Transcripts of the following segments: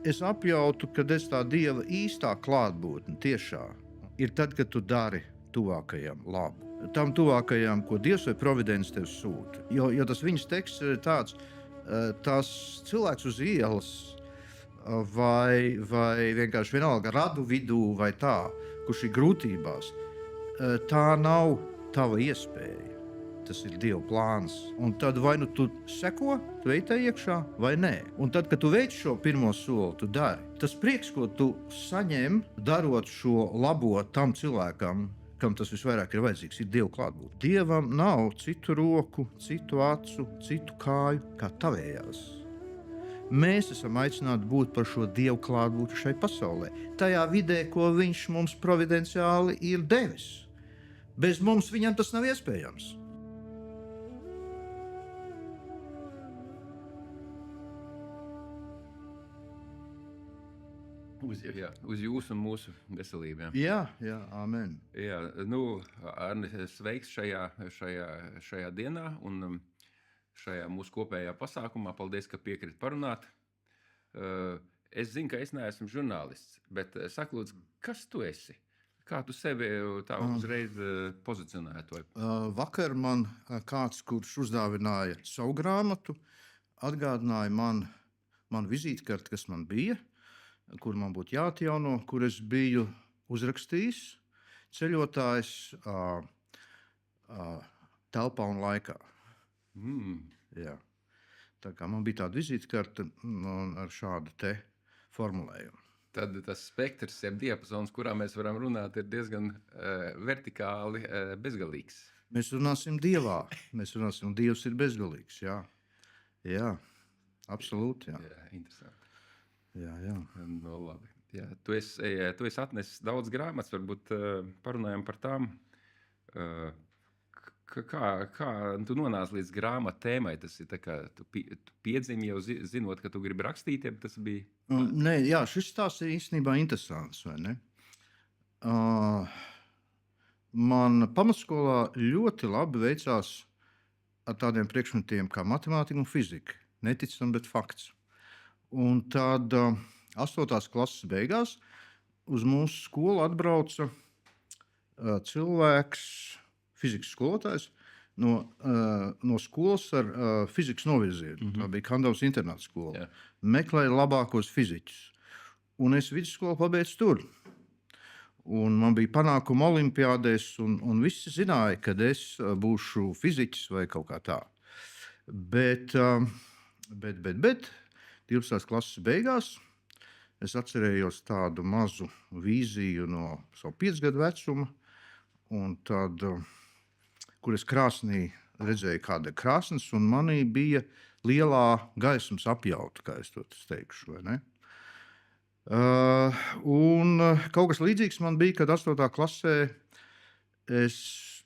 Es apjautu, kad es tā Dieva īstā klātbūtne tiešā ir tad, kad tu dari tuvākajam labu. Tam tuvākajam, ko Dievs vai providence tev sūta. Jo tas viņas teksts ir tāds, tas cilvēks uz ielas vai vienkārši vienalga radu vidū vai tā, kurš ir grūtībās, tā nav tava iespēja. Tas ir Dieva plāns. Un tad vai nu tu seko, tu ej tajā iekšā, vai nē. Un tad, kad tu veic šo pirmo soli, tu dari. Tas prieks, ko tu saņem, darot šo labo tam cilvēkam, kam tas visvairāk ir vajadzīgs, ir Dieva klātbūtne. Dievam nav citu roku, citu acu, citu kāju kā tavējās. Mēs esam aicināti būt par šo Dieva klātbūtni šai pasaulē, tajā vidē, ko Viņš mums providenciāli ir devis. Bez mums viņam tas nav iespējams. Uz jūsu un mūsu veselību. Jā, amen. Jā, Arni, sveiks šajā dienā un šajā mūsu kopējā pasākumā. Paldies, ka piekrīt parunāt. Es zinu, ka es neesmu žurnālists, bet saka, lūdzu, kas tu esi? Kā tu sevi tā uzreiz pozicionētu? Vakar man kāds, kurš uzdāvināja savu grāmatu, atgādināja man vizītkarti, kas man bija, kur man būtu jāatjauno, kur es biju uzrakstījis ceļotājs telpā un laikā. Jā. Tā kā man bija tāda vizītkarte ar šādu te formulējumu. Tad tas spektrs, jeb diapazons, kurā mēs varam runāt, ir diezgan vertikāli bezgalīgs. Mēs runāsim Dievā. Dievs ir bezgalīgs. Jā, absolūti. Jā, interesanti. Jā. No, labi. Jā, tu esi atnesis daudz grāmatas, varbūt parunājam par tām. Kā tu nonāci līdz grāmatu tēmai? Tas ir tā kā tu piedzimi jau zinot, ka tu gribi rakstīt, ja tas bija? Nē, jā, šis stāsts ir īstenībā interesants, vai ne? Man pamatskolā ļoti labi veicās ar tādiem priekšmetiem kā matemātika un fizika. Neticam, bet fakts. Un tad 8. klases beigās uz mūsu skolu atbrauca cilvēks, fizikas skolotājs, no skolas ar fizikas novirzienu. Tā bija Kandavas internāta skola. Meklēja labākos fiziķus. Un es vidusskolu pabeidzu tur. Un man bija panākuma olimpiādēs, un visi zināja, ka es būšu fiziķis vai kaut kā tā. Bet 12. klases beigās es atcerējos tādu mazu vīziju no savu 5 gadu vecuma, un tad, kur es krāsnī redzēju, kāda ir krāsnes, un manī bija lielā gaismas apjauta, kā es to teikšu, vai ne? Un kaut kas līdzīgs man bija, kad 8. klasē es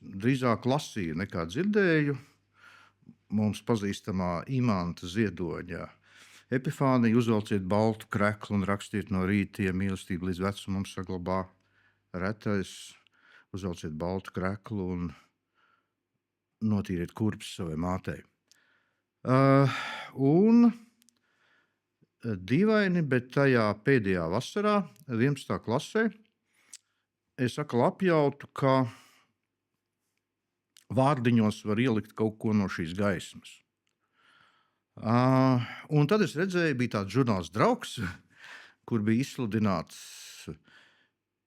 drīzāk lasīju nekā dzirdēju. Mums pazīstamā Imanta Ziedoņa Epifānija uzvelciet baltu kreklu un rakstiet no rīta, ja mīlestība līdz vecumam saglabā retais, uzvelciet baltu kreklu un notīriet kurpes savai mātei. Un dīvaini, bet tajā pēdējā vasarā, 11. klasē, es atkal apjautu, ka vārdiņos var ielikt kaut ko no šīs gaismas. Un tad es redzēju, bija tāds žurnāls Draugs, kur bija izsludināts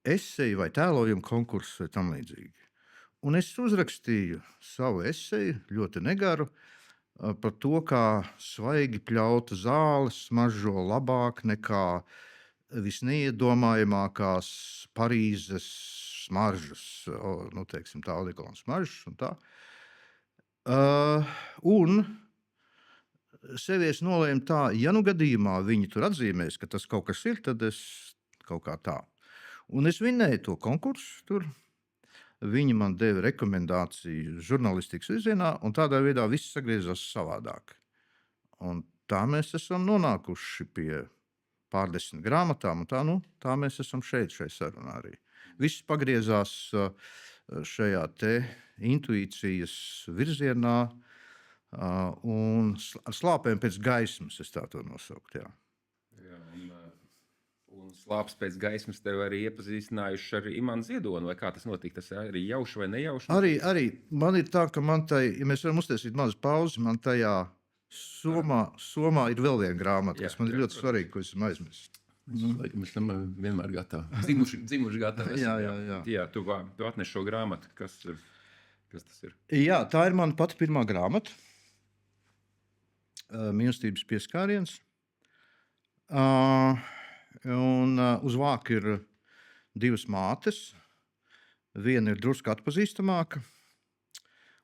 eseju vai tēlojumu konkurss vai tam līdzīgi. Un es uzrakstīju savu eseju, ļoti negaru, par to, kā svaigi pļauta zāle smaržo labāk nekā visneiedomājamākās Parīzes smaržas, teiksim tā, odekolona smaržas un tā. Un sevi es nolēmu tā, ja nu gadījumā viņi tur atzīmēs, ka tas kaut kas ir, tad es kaut kā tā. Un es vinnēju to konkursu tur. Viņi man deva rekomendāciju žurnālistikas virzienā, un tādā veidā viss sagriezās savādāk. Un tā mēs esam nonākuši pie pārdesmit grāmatām, un tā mēs esam šai sarunā arī. Viss pagriezās šajā te intuīcijas virzienā, un ar slāpēm pēc gaismas, es tā to nosaukt. Jā. Jā, un Un slāpes pēc gaismas tev arī iepazīstinājuši ar Imanu Ziedoni, vai kā tas notika? Tas arī jauši vai nejauši? Arī man ir tā, ka man tai, ja mēs varam uztaisīt mazu pauzi, man tajā somā ir vēl viena grāmata, kas man ir ļoti svarīga, ko esmu aizmirsis. Mēs tam vienmēr gatavi. Dzimuši gatavi. Jā, tu atnes šo grāmatu. Kas tas ir? Jā, tā ir mana pati pirmā grāmata. Mīlestības pieskāriens. Un uz vāka ir divas mātes. Viena ir drusku atpazīstamāka,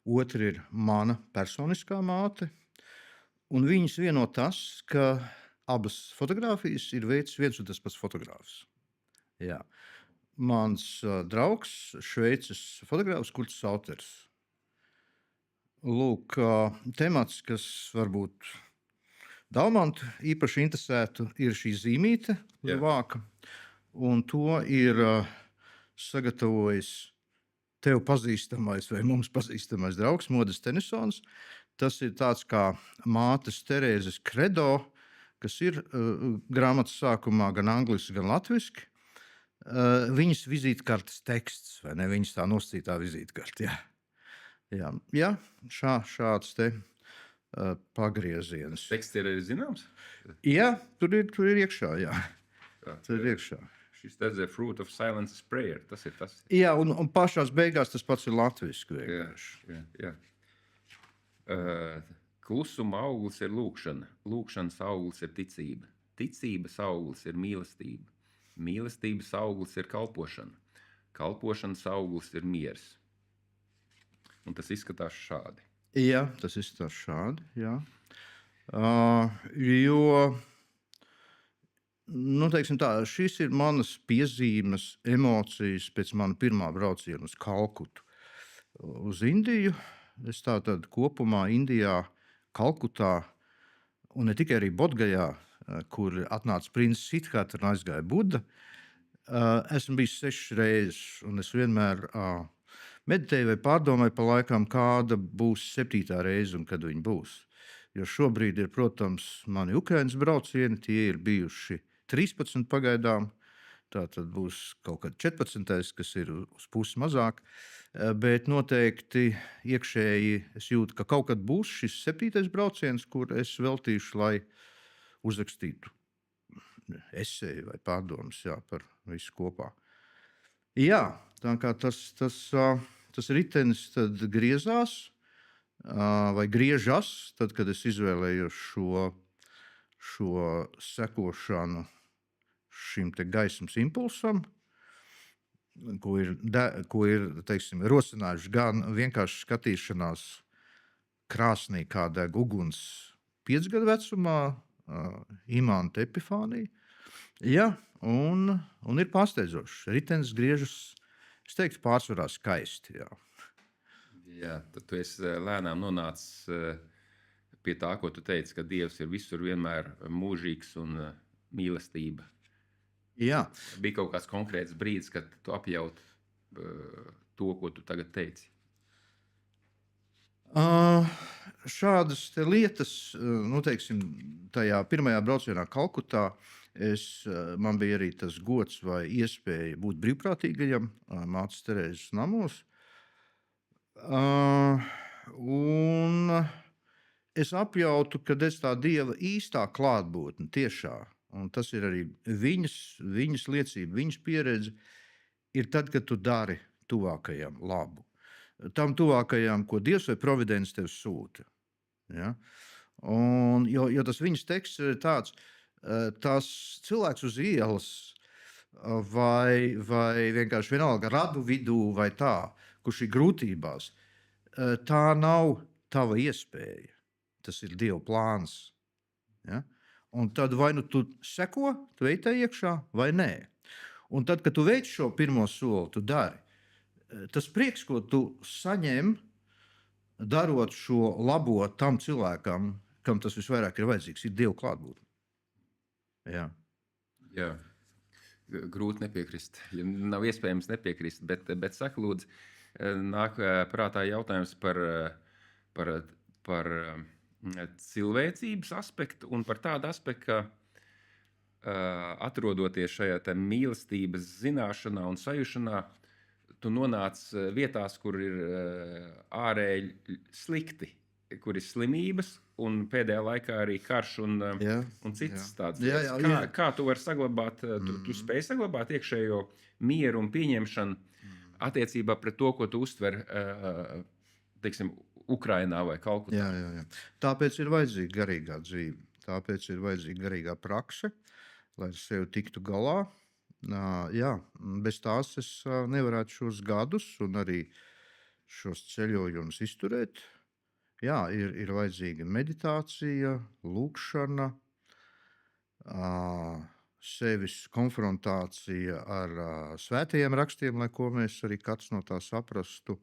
otra ir mana personiskā māte. Un viņas vieno tas, ka abas fotogrāfijas ir veids viens un tas pats fotogrāfs. Jā. Mans draugs, Šveices fotogrāfs Kurts Sauters. Lūk, temats, kas varbūt Dalmantu īpaši interesētu, ir šī zīmīte uz vāka. Un to ir sagatavojis tev pazīstamais vai mums pazīstamais draugs Modis Tenisons. Tas ir tāds kā mātes Terēzes kredo, kas ir grāmatas sākumā gan angliski, gan latviski. Viņas vizītkartes teksts, vai ne? Viņas tā nosacītā vizītkarte, jā. Šāds te pagrieziens. Teksts ir arī zināms? Jā, tur ir iekšā, jā. Tur ir iekšā. Šis te The Fruit of Silence is Prayer, tas ir tas. Jā, un pašās beigās tas pats ir latviski. Jā. Klusuma auglis ir lūkšana, lūkšanas auglis ir ticība, ticības auglis ir mīlestība, mīlestības auglis ir kalpošana, kalpošanas auglis ir miers. Un tas izskatās šādi. Jā, tas izskatās šādi, jā. Jo, teiksim tā, šis ir manas piezīmes, emocijas pēc mana pirmā brauciena uz Kalkutu, uz Indiju. Es tātad kopumā Indijā, Kalkutā un ne tikai arī Bodgajā, kur atnāca princis Siddhārta un aizgāja Buda, esmu bijis 6 reizes, un es vienmēr meditēju vai pārdomāju pa laikām, kāda būs 7. reize un kad viņa būs. Jo šobrīd ir, protams, mani Ukrainas braucieni, tie ir bijuši 13 pagaidām, tātad būs kaut kad 14, kas ir uz pusi mazāk, bet noteikti iekšēji es jūtu, ka kaut kad būs šis 7. brauciens, kur es veltīšu, lai uzrakstītu eseju vai pārdomas par visu kopā. Jā, tā kā tas ritenis tad griezās vai griežas, tad, kad es izvēlējos šo sekošanu šim te gaismas impulsam, ko ir teiksim, rosinājuši gan vienkārši skatīšanās krāsnī, kā deg uguns 5 gadu vecumā, imanta epifānija. Jā, un ir pārsteidzošs. Ritenis griežas, es teiktu, pārsvarā skaisti. Jā, tad tu esi lēnām nonācis pie tā, ko tu teici, ka Dievs ir visur vienmēr mūžīgs un mīlestība. Jā. Bija kaut kāds konkrēts brīdis, kad tu apjauti to, ko tu tagad teici? Šādas lietas, teiksim, tajā pirmajā braucienā Kalkutā, man bija arī tas gods vai iespēja būt brīvprātīgajam mātes Terēzes namos. Un es apjautu, kad es tā Dieva īstā klātbūtne tiešā, un tas ir arī viņas liecība, viņas pieredze, ir tad, kad tu dari tuvākajam labu. Tam tuvākajam, ko Dievs vai providence tev sūta. Ja? Jo tas viņas teksts ir tāds, tas cilvēks uz ielas vai vienkārši vienalga radu vidū vai tā, kurš ir grūtībās, tā nav tava iespēja. Tas ir Dieva plāns. Ja? Un tad vai nu tu seko, tu ej tajā iekšā vai nē. Un tad, kad tu veic šo pirmo soli, tu dari. Tas prieks, ko tu saņem, darot šo labo tam cilvēkam, kam tas visvairāk ir vajadzīgs, ir Dieva klātbūtne. Jā. Grūti nepiekrist. Nav iespējams nepiekrist, bet saka, lūdzu, nāk prātā jautājums par cilvēcības aspektu un par tādu aspektu, ka atrodoties šajā te mīlestības zināšanā un sajušanā, tu nonāc vietās, kur ir ārēji slikti, kur ir slimības, un pēdējā laikā arī karš un citas tādas lietas. Kā tu vari saglabāt, tu spēj saglabāt iekšējo mieru un pieņemšanu attiecībā pret to, ko tu uztver, teiksim, Ukrainā vai Kalkutā? Jā. Tāpēc ir vajadzīga garīgā dzīve. Tāpēc ir vajadzīga garīgā prakse, lai ar sevi tiktu galā. Bez tās es nevarētu šos gadus un arī šos ceļojumus izturēt. Jā, ir vajadzīga meditācija, lūkšana, sevis konfrontācija ar svētajiem rakstiem, lai ko mēs arī katrs no tā saprastu.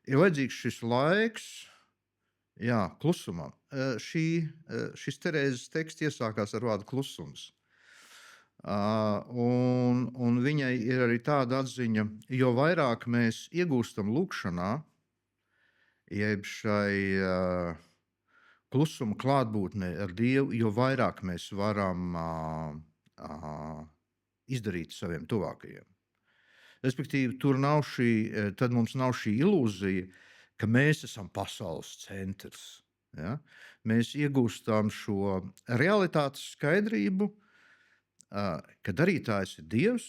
Ir vajadzīgs šis laiks, klusumam. Šis Terēzes teksts iesākās ar vārdu klusums. Un viņai ir arī tāda atziņa, jo vairāk mēs iegūstam lūkšanā, jeb šai klusuma klātbūtnē ar Dievu, jo vairāk mēs varam izdarīt saviem tuvākajiem. Respektīvi, tad mums nav šī ilūzija, ka mēs esam pasaules centrs. Ja? Mēs iegūstam šo realitātes skaidrību, ka darītājs ir Dievs,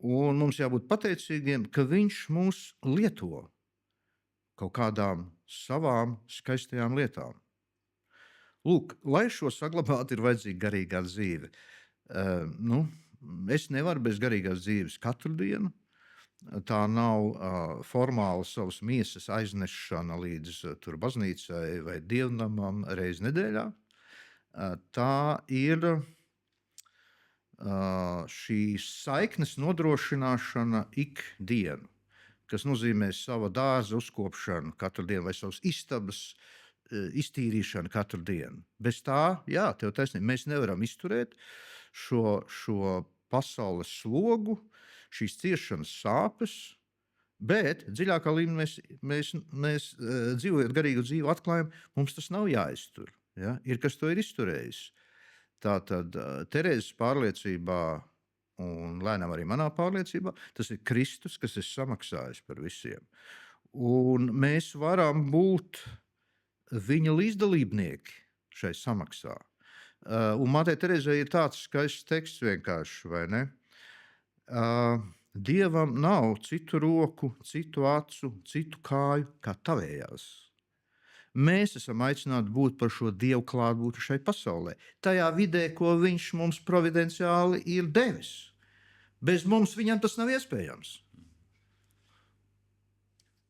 un mums jābūt pateicīgiem, ka viņš mūs lieto kaut kādām savām skaistajām lietām. Lūk, lai šo saglabātu, ir vajadzīga garīgā dzīve. Es nevaru bez garīgās dzīves katru dienu. Tā nav formāla savas miesas aiznešana līdz baznīcai vai dievnamam reiz nedēļā. Tā ir šīs saiknes nodrošināšana ikdienu, kas nozīmē sava dārza uzkopšanu katru dienu vai savas istabas iztīrīšanu katru dienu. Bez tā, tev taisnība, mēs nevaram izturēt šo pasaules slogu, šīs ciešanas sāpes, bet dziļākā līmenī mēs dzīvojot garīgu dzīvi atklājam, mums tas nav jāiztur. Ja? Ir, kas to ir izturējis. Tātad Terēzes pārliecībā un lēnām arī manā pārliecībā, tas ir Kristus, kas ir samaksājis par visiem. Un mēs varam būt viņa līdzdalībnieki šai samaksā. Un Mātei Terēzei ir tāds skaists teksts vienkārši, vai ne? Dievam nav citu roku, citu acu, citu kāju kā tavējās. Mēs esam aicināti būt par šo Dievu klātbūtni šai pasaulē, tajā vidē, ko viņš mums providenciāli ir devis. Bez mums viņam tas nav iespējams.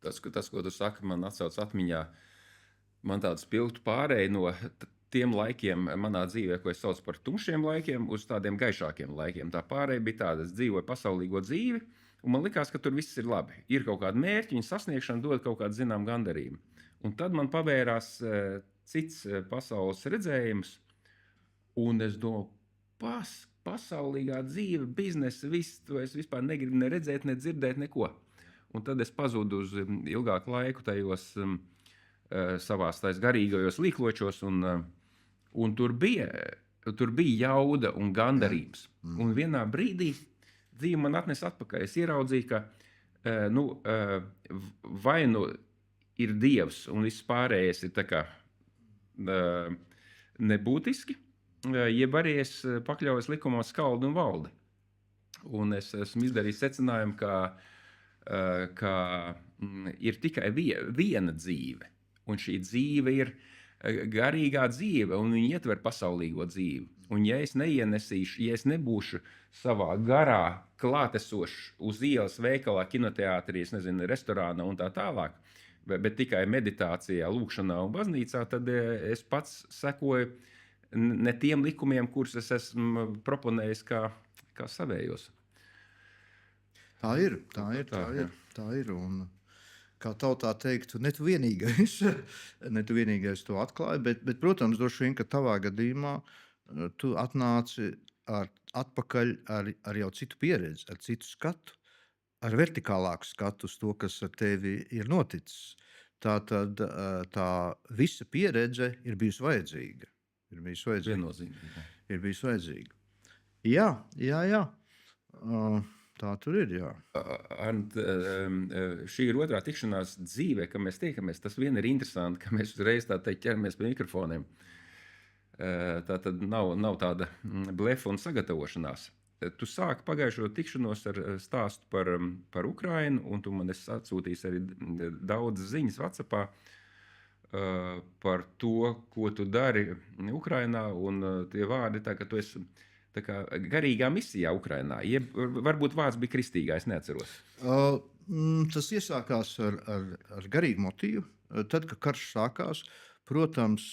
Tas, ko tu saki, man atsauc atmiņā, man tāds spilgtu pārēj no tiem laikiem manā dzīvē, ko es saucu par tumšiem laikiem, uz tādiem gaišākiem laikiem. Tā pārēj bija tāda, es dzīvoju pasaulīgo dzīvi, un man likās, ka tur viss ir labi. Ir kaut kāda mērķa, viņa sasniegšana dod kaut kādu zinām gandarījumu. Un tad man pavērās cits pasaules redzējums, un es domāju, pasaulīgā dzīve, biznesa, viss, to es vispār negribu ne redzēt, ne dzirdēt, neko. Un tad es pazudu uz ilgāku laiku tajos savās tais garīgajos līkločos, un tur bija jauda un gandarības. Un vienā brīdī dzīve man atnes atpakaļ. Es ieraudzīju, ka vai ir Dievs un viss pārējais ir tā kā nebūtiski, jeb arī es pakļaujos likumos skaldu un valdi. Un es esmu izdarījis secinājumu, ka ir tikai viena dzīve. Un šī dzīve ir garīgā dzīve, un viņa ietver pasaulīgo dzīvi. Un ja es neienesīšu, ja es nebūšu savā garā klātesošs uz ielas, veikalā, kinoteātrī, restorānā un tā tālāk, bet tikai meditācijā, lūkšanā un baznīcā, tad es pats sekoju ne tiem likumiem, kurus es esmu proponējis kā savējos. Tā ir. Un kā tautā teiktu, ne tu vienīgais to atklāji, bet protams, droši vien, ka tavā gadījumā tu atnāci atpakaļ ar jau citu pieredzi, ar citu skatu, ar vertikālāku skatu uz to, kas ar tevi ir noticis. Tātad tā visa pieredze ir bijusi vajadzīga. Viennozīmīgi. ir bijis vajadzīga. Jā. Tā tur ir, jā. Šī ir otrā tikšanās dzīvē, kad mēs tiekamies. Tas vien ir interesanti, ka mēs uzreiz tā teikt ķeramies pie mikrofoniem. Tā tad nav tāda blefa un sagatavošanās. Tu sāki pagājušo tikšanos ar stāstu par Ukrainu, un tu man esi atsūtījis arī daudz ziņas WhatsAppā par to, ko tu dari Ukrainā, un tie vārdi tā, ka tu esi tā kā garīgā misijā Ukrainā. Varbūt vārds bija kristīgā, es neatceros. Tas iesākās ar garīgu motīvu. Tad, kad karš sākās, protams,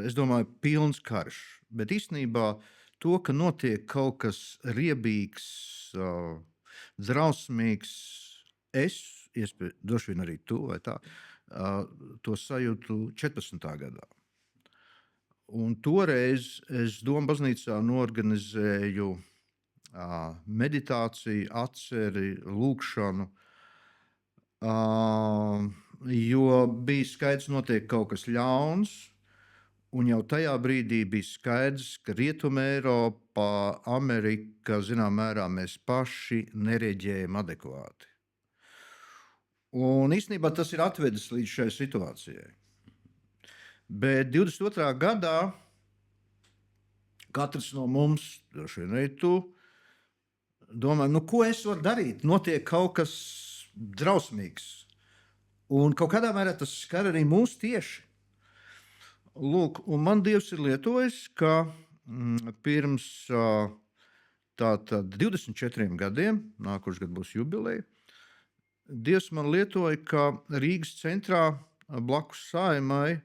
es domāju, pilns karš. Bet īstenībā to, ka notiek kaut kas riebīgs, drausmīgs, droši vien arī tu vai tā, to sajūtu 14. gadā. Un toreiz es Doma baznīcā norganizēju meditāciju, atceri, lūkšanu, jo bija skaidrs, notiek kaut kas ļauns, un jau tajā brīdī bija skaidrs, ka Rietuma Eiropa, Amerika, zinām mērā mēs paši nereģējam adekvāti. Un īstenībā tas ir atvedis līdz šai situācijai. Bet 22. gadā katrs no mums, droši vien arī tu, domā, ko es varu darīt? Notiek kaut kas drausmīgs. Un kaut kādā mērā tas skar arī mūs tieši. Lūk, un man Dievs ir lietojis, ka pirms tātad 24 gadiem, nākošais gads būs jubileja, Dievs man lietoja, ka Rīgas centrā blakus Saeimai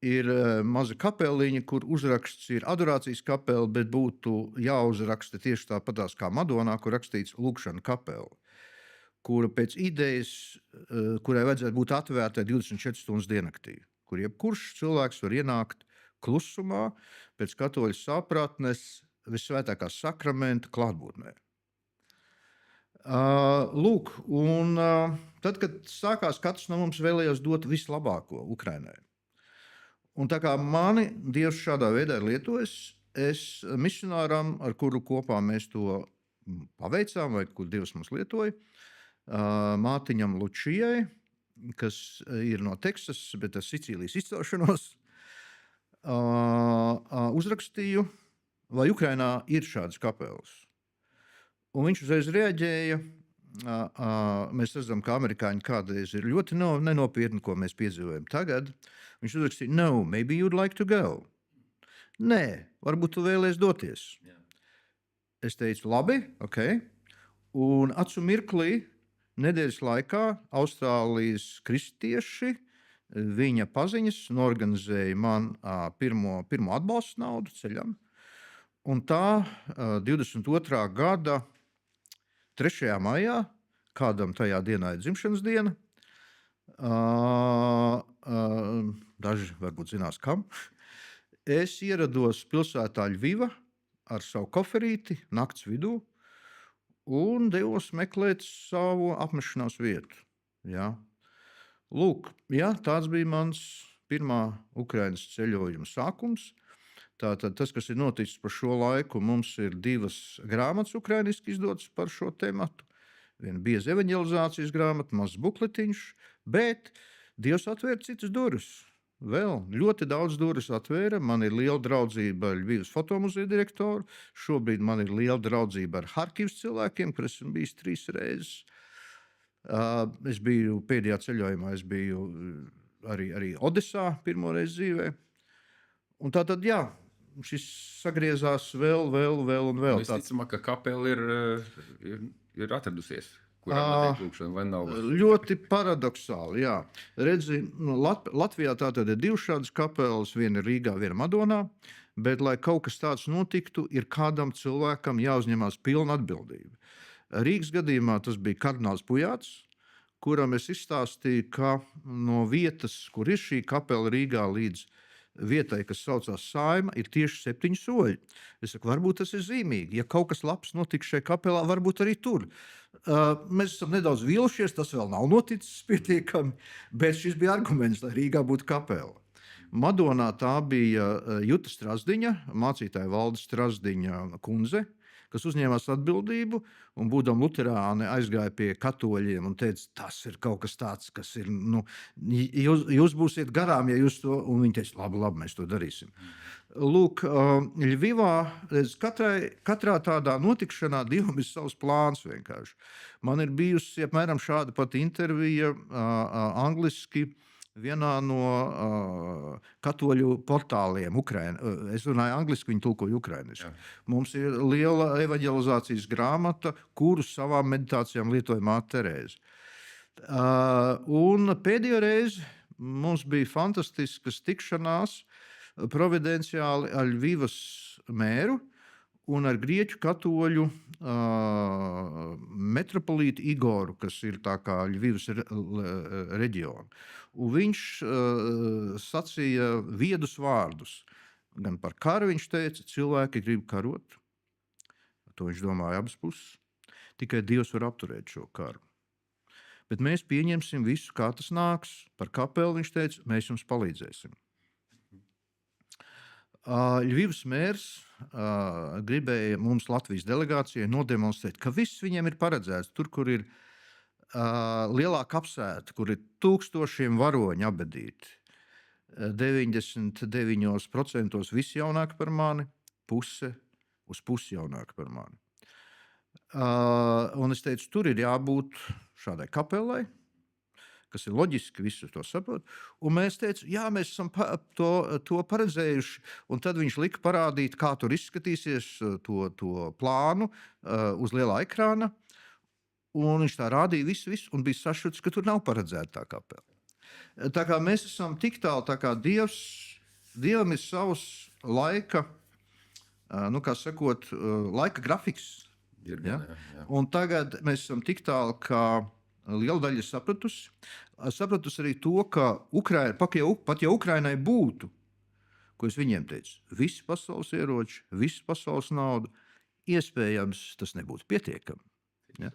ir maza kapeliņa, kur uzraksts ir adorācijas kapela, bet būtu jāuzraksta tieši tāpatās kā Madonā, kur rakstīts lūkšana kapela, kura pēc idejas, kurai vajadzētu būt atvērtai 24 stundas diennaktī, kur jebkurš cilvēks var ienākt klusumā pēc katoļu sapratnes visvētākā sakramenta klātbūtnē. Lūk, un tad, kad sākās, katrs no mums vēlējās dot vislabāko Ukrainai. Un tā kā mani Dievs šādā veidā ir lietojis, es misionāram, ar kuru kopā mēs to paveicām, vai kur Dievs mums lietoja, mātiņam Lučijai, kas ir no Teksas, bet ar Sicīlijas izcelšanos, uzrakstīju, vai Ukrainā ir šādas kapelas. Un viņš uzreiz reaģēja. Mēs redzam, ka amerikāņi kādreiz ir ļoti nenopietni, ko mēs piedzīvojam tagad. Viņš uzrakstīja, no, maybe you'd like to go. Nē, varbūt tu vēlies doties. Yeah. Es teicu, labi, ok. Un acu mirklī, nedēļas laikā, Austrālijas kristieši, viņa paziņas, norganizēja man pirmo atbalstu naudu ceļam. Un tā 22. gada 3. maijā, kādam tajā dienā ir dzimšanas diena, daži varbūt zinās kam, es ierados pilsētā Ļviva ar savu koferīti nakts vidū un devos meklēt savu apmešanās vietu. Jā. Lūk, jā, tāds bija mans pirmā Ukrainas ceļojuma sākums. Tātad tas, kas ir noticis par šo laiku, mums ir 2 grāmatas ukrainiski izdotas par šo tematu. Viena bieza evanģelizācijas grāmata, mazs bukletiņš, bet Dievs atvēra citas durvis. Vēl ļoti daudz durvis atvēra. Man ir liela draudzība ar Ļvivas fotomuzeja direktoru. Šobrīd man ir liela draudzība ar Harkivas cilvēkiem, kur esmu bijis 3 reizes. Es biju pēdējā ceļojumā, es biju arī Odesā pirmo reizi dzīvē. Un tātad, jā, šis sagriezās vēl un vēl. Visticamāk, ka kapela ir atradusies, kurā notiek lūkšana, vai nav? Ļoti paradoxāli, jā. Redzi, Latvijā tātad ir 2 šādas kapelas, viena ir Rīgā, viena Madonā, bet, lai kaut kas tāds notiktu, ir kādam cilvēkam jāuzņemās pilna atbildība. Rīgas gadījumā tas bija kardināls Pujāts, kuram es izstāstīju, ka no vietas, kur ir šī kapela Rīgā līdz vietai, kas saucās Saeima, ir tieši 7 soļi. Es saku, varbūt tas ir zīmīgi. Ja kaut kas labs notiks šajā kapelā, varbūt arī tur. Mēs esam nedaudz vīlušies, tas vēl nav noticis pietiekami, bet šis bija arguments, lai Rīgā būtu kapela. Madonā tā bija Juta Strasdiņa, mācītāja Valdes Strasdiņa kundze, kas uzņēmās atbildību un, būdam luterāni, aizgāja pie katoļiem un teica, tas ir kaut kas tāds, kas ir, jūs būsiet garām, ja jūs to, un viņi teica, labi, mēs to darīsim. Lūk, Ļvivā, katrā tādā notikšanā Dievam ir savs plāns vienkārši. Man ir bijusi apmēram šāda pat intervija angliski, vienā no katoļu portāliem Ukraina. Es runāju angliski, viņi tulkoja ukrainiski. Mums ir liela evaņģelizācijas grāmata, kuru savām meditācijām lietoja Māte Terēze. Un pēdējo reizi mums bija fantastiskas tikšanās providenciāli ar Ļvivas mēru un ar grieķu katoļu metropolītu Igoru, kas ir tā kā Ļvivas reģiona. Un viņš sacīja viedus vārdus. Gan par karu viņš teica, cilvēki grib karot. To viņš domāja abas puses. Tikai Dievs var apturēt šo karu. Bet mēs pieņemsim visu, kā tas nāks. Par kapeli viņš teica, mēs jums palīdzēsim. Ļvivas mērs gribēja mums Latvijas delegācijai nodemonstrēt, ka viss viņiem ir paredzēts. Tur, kur ir lielā kapsēta, kur ir tūkstošiem varoņi apbedīti. 99% visi jaunāki par mani, puse uz pusi jaunāki par mani. Un es teicu, tur ir jābūt šādai kapelai, kas ir loģiski, visu to saprot. Un mēs teicām, jā, mēs esam to paredzējuši. Un tad viņš lika parādīt, kā tur izskatīsies to plānu uz lielā ekrāna. Un viņš tā rādīja visu, un bija sašuts, ka tur nav paredzēta tā kapela. Tā kā mēs esam tik tālu, tā kā Dievam ir savs laika, kā sakot, laika grafiks. Ja? Un tagad mēs esam tik tālu, ka liela daļa ir sapratusi arī to, ka pat ja Ukrainai būtu, ko es viņiem teicu, visi pasaules ieroči, visi pasaules nauda, iespējams tas nebūtu pietiekami. Ja?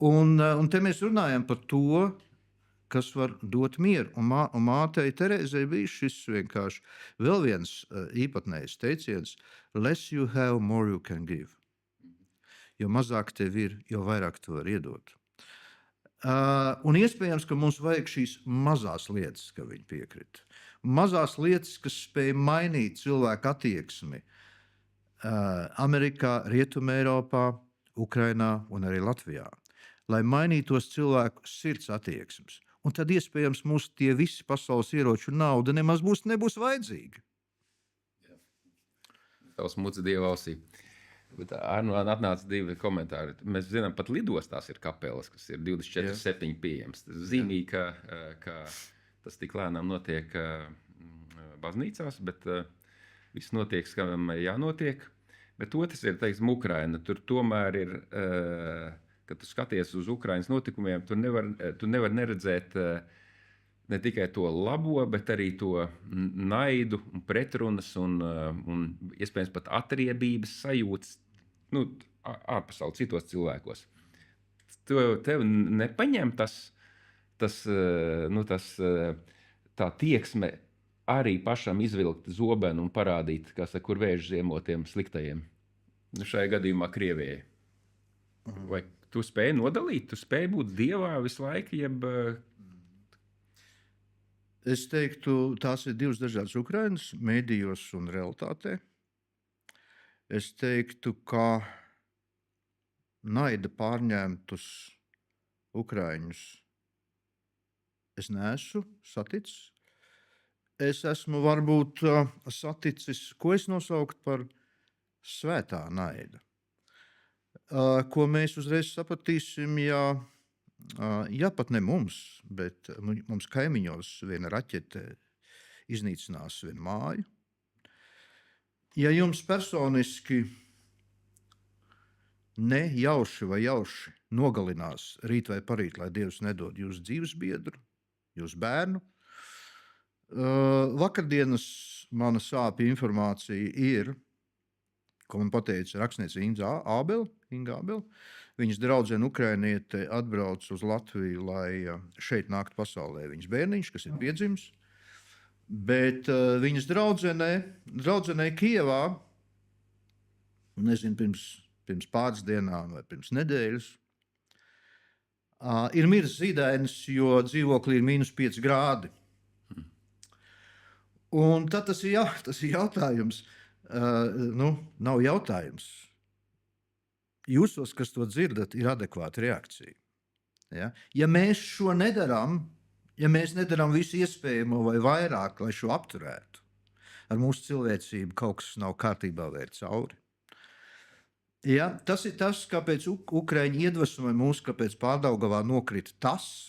Un te mēs runājam par to, kas var dot mieru. Un mātei Terēzei bija šis vienkārši vēl viens īpatnējs teiciens: less you have, more you can give. Jo mazāk tev ir, jo vairāk tu vari iedot. Un iespējams, ka mums vajag šīs mazās lietas, ka viņi piekrita. Mazās lietas, kas spēj mainīt cilvēku attieksmi Amerikā, Rietumē Eiropā, Ukrainā un arī Latvijā. Lai mainītos cilvēku sirds attieksmes. Un tad iespējams mums tie visi pasaules ieroči un nauda nemaz nebūs vajadzīga. Tavs muca Dieva ausī. Bet atnāca divi komentāri. Mēs zinām, pat lidostās ir kapelas, kas ir 24/7 pieejams. Tas zīmīgi, ka tas tik lēnām notiek baznīcās, bet viss notiek, kam jānotiek. Bet otrs ir, teiksim, Ukraina. Tur tomēr ir... Kad tu skaties uz Ukrainas notikumiem, tu nevar neredzēt ne tikai to labo, bet arī to naidu un pretrunas un iespējams pat atriebības sajūtas ārpasauli citos cilvēkos. Tev nepaņem tā tieksme arī pašam izvilkt zobenu un parādīt, kur vēž ziemotiem sliktajiem. Šajā gadījumā Krievijai. Vai tu spēji nodalīt, tu spēji būt Dievā visu laiku, jeb... Es teiktu, tās ir divas dažādas Ukrainas, mēdījos un realitātē. Es teiktu, ka naida pārņemtus Ukraiņus es neesmu saticis. Es esmu varbūt saticis, ko es nosauktu par svētā naida. Ko mēs uzreiz sapratīsim, ja pat ne mums, bet mums kaimiņos viena raķete iznīcinās vienu māju. Ja jums personiski ne jauši vai jauši nogalinās rīt vai parīt, lai Dievs nedod jūsu dzīves biedru, jūsu bērnu, vakardienas mana sāpja informācija ir, ko man pateica rakstniece Inga Ābele. Viņas draudzene ukrainiete atbrauc uz Latviju, lai šeit nāktu pasaulē viņas bērniņš, kas ir piedzimis. Bet viņas draudzenei Kijevā, nezinu, pirms pāris dienām vai pirms nedēļas, ir miris zīdainis, jo dzīvoklī ir -5 grādi. Un tad tas ir jautājums. Nav jautājums. Jūsos, kas to dzirdat, ir adekvāta reakcija. Ja mēs šo nedarām, ja mēs nedarām visu iespējamo vai vairāk, lai šo apturētu, ar mūsu cilvēcību kaut kas nav kārtībā vērt cauri. Ja, tas ir tas, kāpēc Ukraiņi iedvesmoja mūs, kāpēc Pārdaugavā nokrita tas.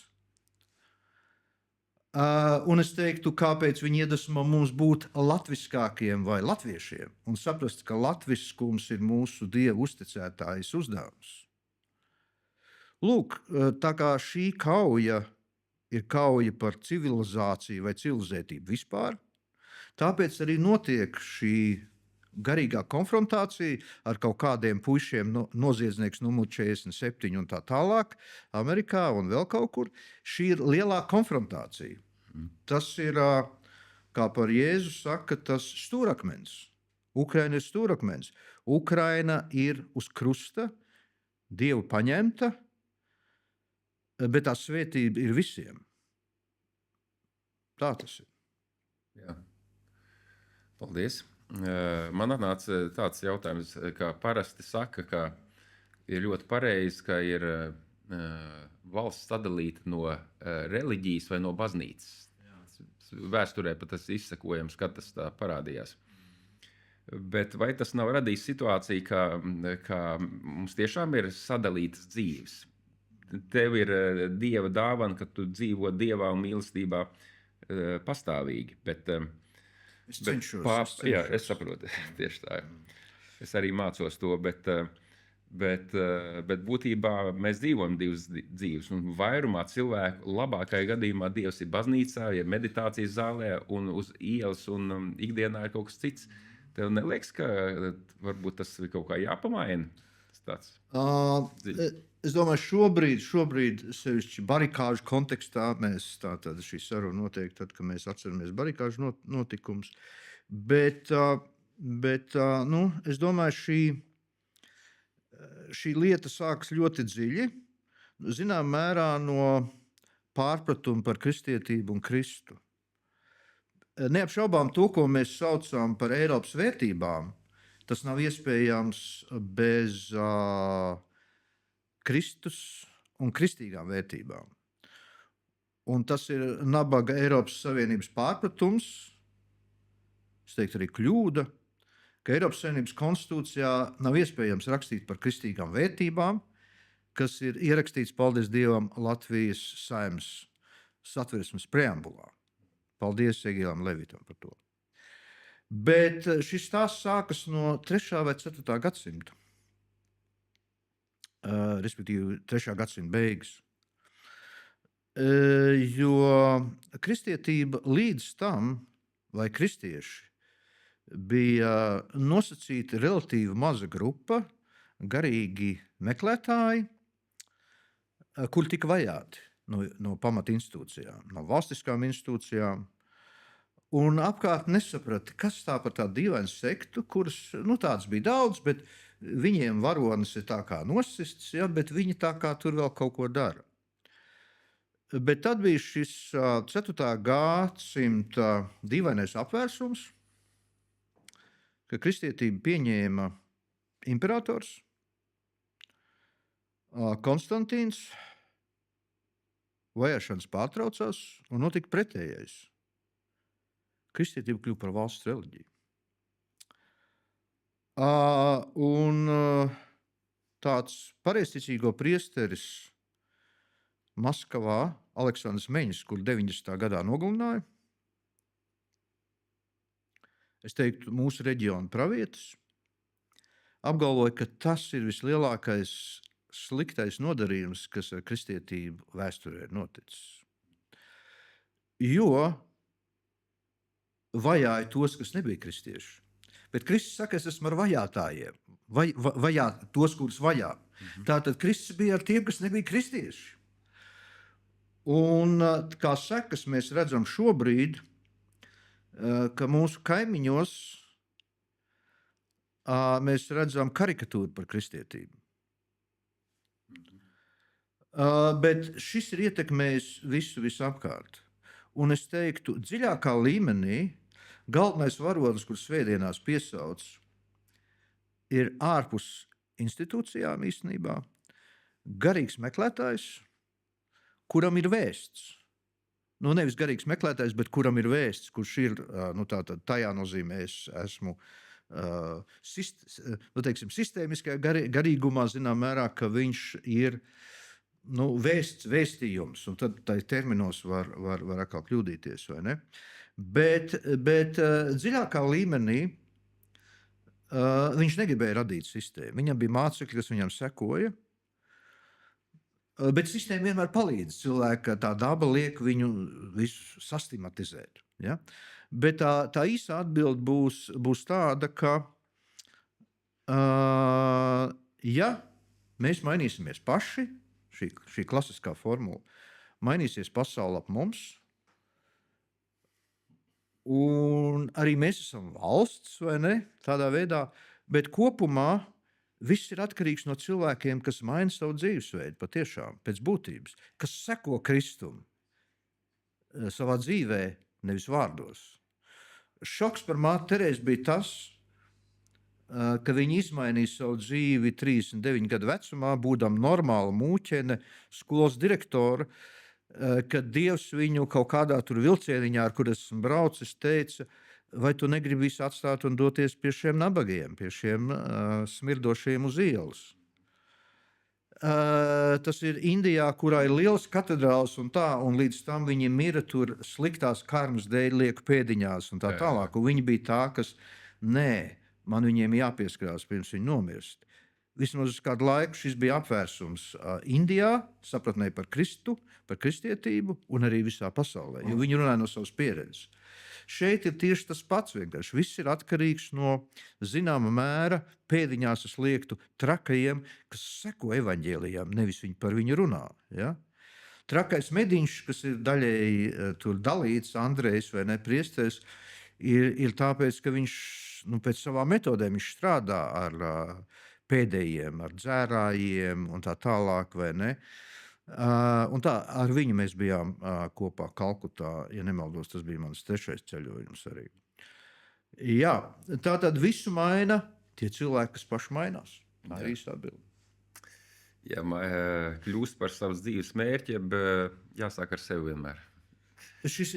Un es teiktu, kāpēc viņi iedvesmo mums būt latviskākiem vai latviešiem un saprast, ka latviskums ir mūsu Dieva uzticētājas uzdevums. Lūk, tā kā šī kauja ir kauja par civilizāciju vai civilizētību vispār, tāpēc arī notiek šī garīgā konfrontācija ar kaut kādiem puišiem, noziedznieks numur 47 un tā tālāk, Amerikā un vēl kaut kur. Šī ir lielā konfrontācija. Tas ir, kā par Jēzu saka, tas stūrakmens. Ukraina ir stūrakmens. Ukraina ir uz krusta, Dievu paņemta, bet tā svētība ir visiem. Tā tas ir. Jā. Paldies. Man atnāca tāds jautājums, kā parasti saka, ka ir ļoti pareizi, ka ir valsts sadalīta no reliģijas vai no baznīcas. Vēsturē pat tas izsekojams, kad tas tā parādījās. Bet vai tas nav radījis situāciju, ka mums tiešām ir sadalītas dzīves? Tev ir Dieva dāvana, ka tu dzīvo Dievā un mīlestībā pastāvīgi, bet Es cenšos. Jā, es saprotu, tieši tā. Es arī mācos to, bet būtībā mēs dzīvojam divas dzīves. Un vairumā cilvēku labākajā gadījumā Dievs ir baznīcā, ir meditācijas zālē un uz ielas un ikdienā ir kaut kas cits. Tev neliekas, ka varbūt tas ir kaut kā jāpamaina? Es domāju, šobrīd sevišķi barikāžu kontekstā mēs tātad šī saruna notiek tad, kad mēs atceramies barikāžu notikums. Bet es domāju, šī lieta sākas ļoti dziļi, zinām mērā no pārpratuma par kristietību un Kristu. Neapšaubām to, ko mēs saucam par Eiropas vērtībām, tas nav iespējams bez Kristus un kristīgām vērtībām. Un tas ir nabaga Eiropas Savienības pārpratums, es teiktu arī kļūda, ka Eiropas Savienības konstitūcijā nav iespējams rakstīt par kristīgām vērtībām, kas ir ierakstīts, paldies Dievam, Latvijas Saeimas Satversmes preambulā. Paldies Egīlam Levitam par to. Bet šis stāsts sākas no 3. vai 4. gadsimta. Respektīvi 3. gadsimta beigas. Jo kristietība līdz tam, vai kristieši, bija nosacīta relatīvi maza grupa, garīgi meklētāji, kuri tika vajāti no pamata institūcijām, no valstiskām institūcijām. Un apkārt nesaprata, kas tā par tādu dīvainu sektu, kuras tāds bija daudz, bet viņiem varonis ir tā kā nosists, ja, bet viņi tā kā tur vēl kaut ko dara. Bet tad bija šis 4. gadsimta dīvainais apvērsums, ka kristietība pieņēma imperators Konstantīns, vajāšanas pārtraucās un notika pretējais. Kristietība kļuva par valsts reliģiju. Un tāds pareizticīgo priesteris Maskavā, Aleksandrs Meņš, kur 90. gadā nogalināja, es teiktu, mūsu reģiona pravietis, apgalvoja, ka tas ir vislielākais sliktais nodarījums, kas ar kristietību vēsturē ir noticis. Jo vajāja tos, kas nebija kristieši. Bet Kristus saka, es esmu ar vajātājiem, vajāt tos, kurus vajā. Tātad Kristus bija ar tiem, kas nebija kristieši. Un kā sekas mēs redzam šobrīd, ka mūsu kaimiņos mēs redzam karikatūru par kristietību. Bet šis ir ietekmējis visu apkārt. Un es teiktu, dziļākā līmenī galvenais varonis, kurš svētdienās piesauc, ir ārpus institūcijām īstenībā garīgs meklētājs, kuram ir vēsts. Nevis garīgs meklētājs, bet kuram ir vēsts, kurš ir, tajā nozīmē es esmu sistēmiskajā garīgumā, zinām mērā, ka viņš ir vēstījums, un tad tā terminos var atkal kļūdīties, vai ne? Bet dziļākā līmenī viņš negribēja radīt sistēmu. Viņam bija mācekļi, kas viņam sekoja, bet sistēma vienmēr palīdz. Cilvēka tā daba liek viņu visu sistematizēt. Ja? Bet tā īsa atbilde būs tāda, ka ja mēs mainīsimies paši, šī klasiskā formula, mainīsies pasaule ap mums, un arī mēs esam valsts, vai ne, tādā veidā, bet kopumā viss ir atkarīgs no cilvēkiem, kas maina savu dzīvesveidu patiešām, pēc būtības, kas seko Kristum savā dzīvē, nevis vārdos. Šoks par māti Terēzi bija tas, ka viņa izmainīja savu dzīvi 39 gadu vecumā, būdama normāla mūķene, skolas direktora, kad Dievs viņu kaut kādā tur vilcieniņā, ar kur esmu braucis, teica, vai tu negribi visu atstāt un doties pie šiem nabagiem, pie šiem smirdošiem uz ielas. Tas ir Indijā, kurā ir liels katedrāls un tā, un līdz tam viņi mira tur sliktās karmas dēļ lieku pēdiņās un tā tālāk. Un viņi bija tā, kas, man viņiem jāpieskarās pirms viņi nomirst. Vismaz uz kādu laiku šis bija apvērsums Indijā, sapratnē par Kristu, par kristietību un arī visā pasaulē, jo viņi runāja no savas pieredzes. Šeit ir tieši tas pats vienkārši. Viss ir atkarīgs no zināma mēra pēdiņās es liektu trakajiem, kas seko evaņģēlijām, nevis viņi par viņu runā. Ja? Trakais mediņš, kas ir daļēji tur dalīts, Andrejs vai ne priesteris, ir tāpēc, ka viņš pēc savām metodēm viņš strādā ar pēdējiem, ar dzērājiem un tā tālāk, vai ne? Un tā, ar viņu mēs bijām kopā Kalkutā, ja nemaldos, tas bija mans 3. ceļojums arī. Jā, tā tad visu maina tie cilvēki, kas paši mainās. Tā ir īsta atbilde. Ja kļūst par savas dzīves mērķi, jāsāk ar sevi vienmēr. Šis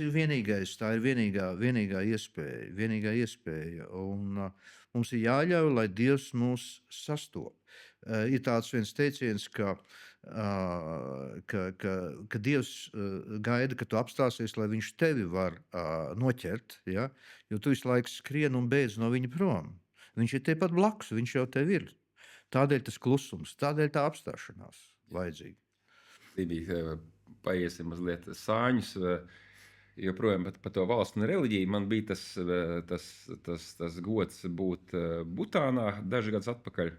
ir vienīgais, tā ir vienīgā iespēja. Un mums ir jāļauj, lai Dievs mūs sastop. Ir tāds viens teiciens, ka Dievs gaida, ka tu apstāsies, lai viņš tevi var noķert, ja? Jo tu visu laiku skrien un beidz no viņa prom. Viņš ir tepat blakus, viņš jau tev ir. Tādēļ tas klusums, tādēļ tā apstāšanās vajadzīga. Paiesim mazliet sāņus, joprojām par to valstu un reliģiju. Man bija tas gods būt Butānā daži gadus atpakaļ.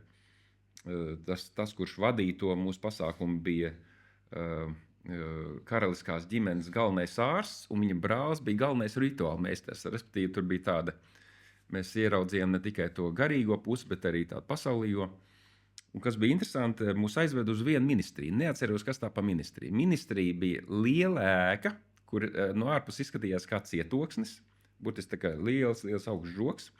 Tas, kurš vadīja to mūsu pasākumu, bija karaliskās ģimenes galvenais ārsts, un viņa brālis bija galvenais rituāla meistars. Respektīvi, tur bija tāda, mēs ieraudzījām ne tikai to garīgo pusi, bet arī tādu pasaulīgo. Un kas bija interesanti, mūs aizved uz vienu ministriju. Neatceros, kas tā pa ministriju. Ministrija bija liela ēka, kur no ārpus izskatījās kā cietoksnis, būtiski tā kā liels augsts žoks.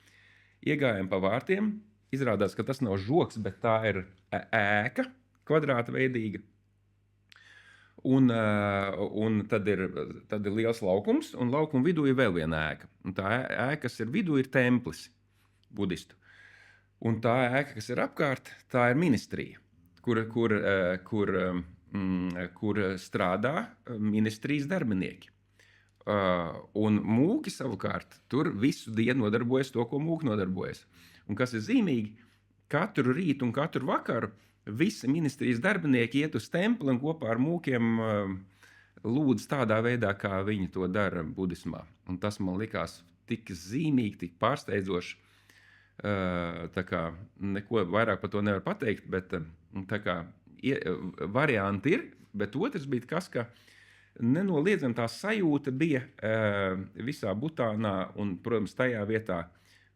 Iegājām pa vārtiem, izrādās, ka tas nav žoks, bet tā ir ēka, kvadrāta veidīga. Un tad ir liels laukums, un laukuma vidū ir vēl viena ēka. Un tā ēka, kas ir vidū, ir templis budistu. Un tā ēka, kas ir apkārt, tā ir ministrija, kur strādā ministrijas darbinieki. Un mūki savukārt tur visu dienu nodarbojas to, ko mūki nodarbojas. Un kas ir zīmīgi, katru rītu un katru vakaru visi ministrijas darbinieki iet uz templi un kopā ar mūkiem lūdz tādā veidā, kā viņi to dara budismā. Un tas man likās tik zīmīgi, tik pārsteidzoši. Tā kā neko vairāk par to nevar pateikt, bet tā kā varianti ir, bet otrs bija kas, ka nenoliedzami tā sajūta bija visā Butānā un, protams, tajā vietā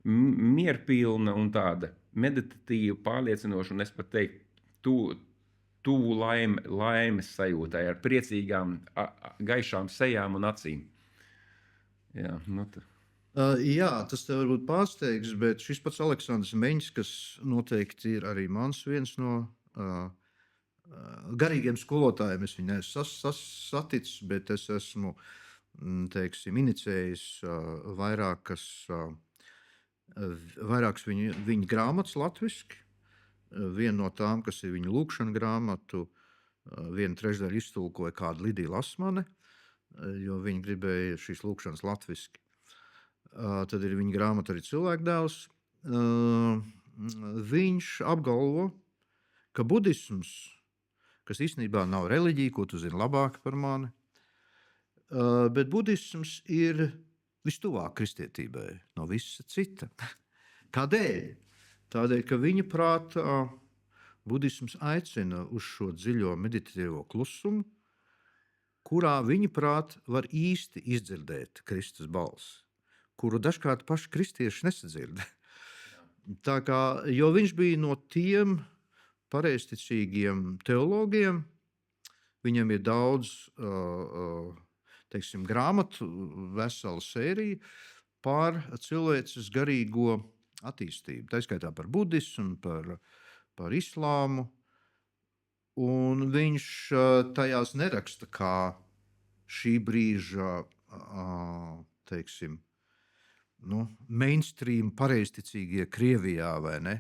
mierpilna un tāda meditatīva, pārliecinoša, un es pat teiktu, tuvu laimes sajūtai ar priecīgām, gaišām sejām un acīm. Jā, Jā, tas tev varbūt pārsteigs, bet šis pats Aleksandrs Meņš, kas noteikti ir arī mans viens no garīgiem skolotājiem, es viņu neesmu saticis, bet es esmu, teiksim, inicējis vairākas viņa grāmatas latviski. Viena no tām, kas ir viņa lūkšana grāmatu, 1/3 iztulkoja kāda Lidija Lasmane, jo viņa gribēja šīs lūkšanas latviski. Tad ir viņa grāmata arī Cilvēkdēls. Viņš apgalvo, ka budisms, kas īstenībā nav reliģija, ko tu zini labāk par mani, bet budisms ir vistuvāk kristietībai no visa cita. Kādēļ? Tādēļ, ka viņa prātā budisms aicina uz šo dziļo meditatīvo klusumu, kurā viņa prāt var īsti izdzirdēt Kristus balsi, kuru dažkārt paši kristieši nesadzird. Tā kā, jo viņš bija no tiem pareizticīgiem teologiem, viņam ir daudz teiksim, grāmatu, vesela sērija par cilvēces garīgo attīstību. Tā skaitā par budismu, par islāmu. Un viņš tajās neraksta kā šī brīža, teiksim, mainstream pareizticīgie Krievijā, vai ne?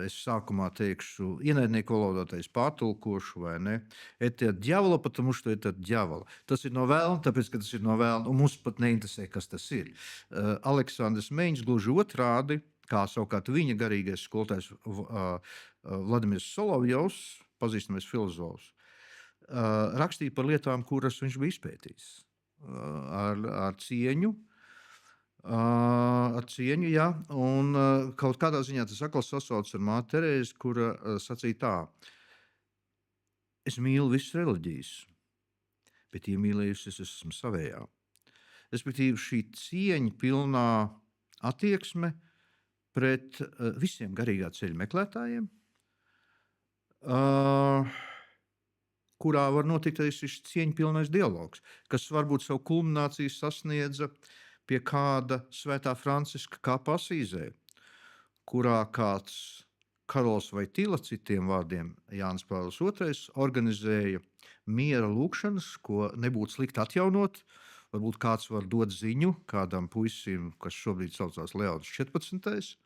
Es sākumā teikšu, ienaidnieku valodā pārtulkošu, vai ne? Это дьявола, потому что это дьявола. Tas ir no vēlna, tāpēc, ka tas ir no vēlna, un mums pat neinteresē, kas tas ir. Aleksandrs Meņš gluži otrādi, kā savukārt viņa garīgais skolotājs Vladimirs Solovjovs, pazīstamais filozofs, rakstīja par lietām, kuras viņš bija izpētījis. Ar cieņu, jā, un kaut kādā ziņā tas atkal sasaucas ar māti Terēzi, kura sacīja tā: es mīlu visas reliģijas, bet iemīlējusi es esmu savējā. Respektīvi, šī cieņa pilnā attieksme pret visiem garīgā ceļa meklētājiem, kurā var notikt arī šis cieņpilnais dialogs, kas varbūt savu kulmināciju sasniedza pie kāda svētā Franciska kapa Asīzē, kurā kāds Karols Vaitila, citiem vārdiem Jānis Pāvils II, organizēja miera lūkšanas, ko nebūtu slikti atjaunot. Varbūt kāds var dot ziņu kādam puisim, kas šobrīd saucās Leons 14.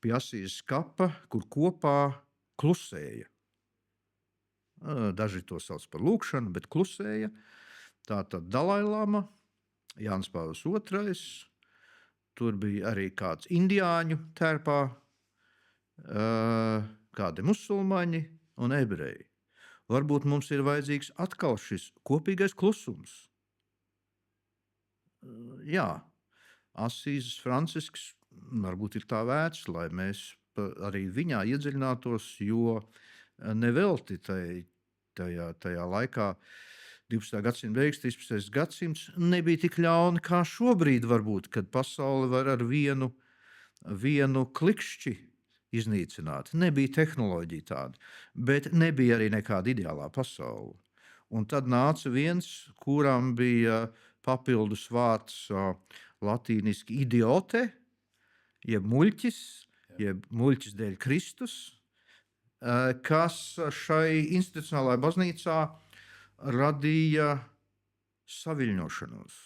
pie Asīzes kapa, kur kopā klusēja. Daži to sauc par lūkšanu, bet klusēja. Tātad Dalailama, Jānis Pāvils II, tur bija arī kāds indiāņu tērpā, kādi musulmaņi un ebreji. Varbūt mums ir vajadzīgs atkal šis kopīgais klusums. Jā, Asīzes Francisks varbūt ir tā vērts, lai mēs arī viņā iedziļinātos, jo nevelti tajā laikā 12. gadsimta beigas, 13. gadsimts nebija tik ļauni kā šobrīd varbūt, kad pasauli var ar vienu klikšķi iznīcināt. Nebija tehnoloģija tāda, bet nebija arī nekāda ideālā pasaule. Un tad nāca viens, kuram bija papildus vārds latīniski idiote, jeb muļķis dēļ Kristus, kas šai institucionālajā baznīcā radīja saviļņošanos,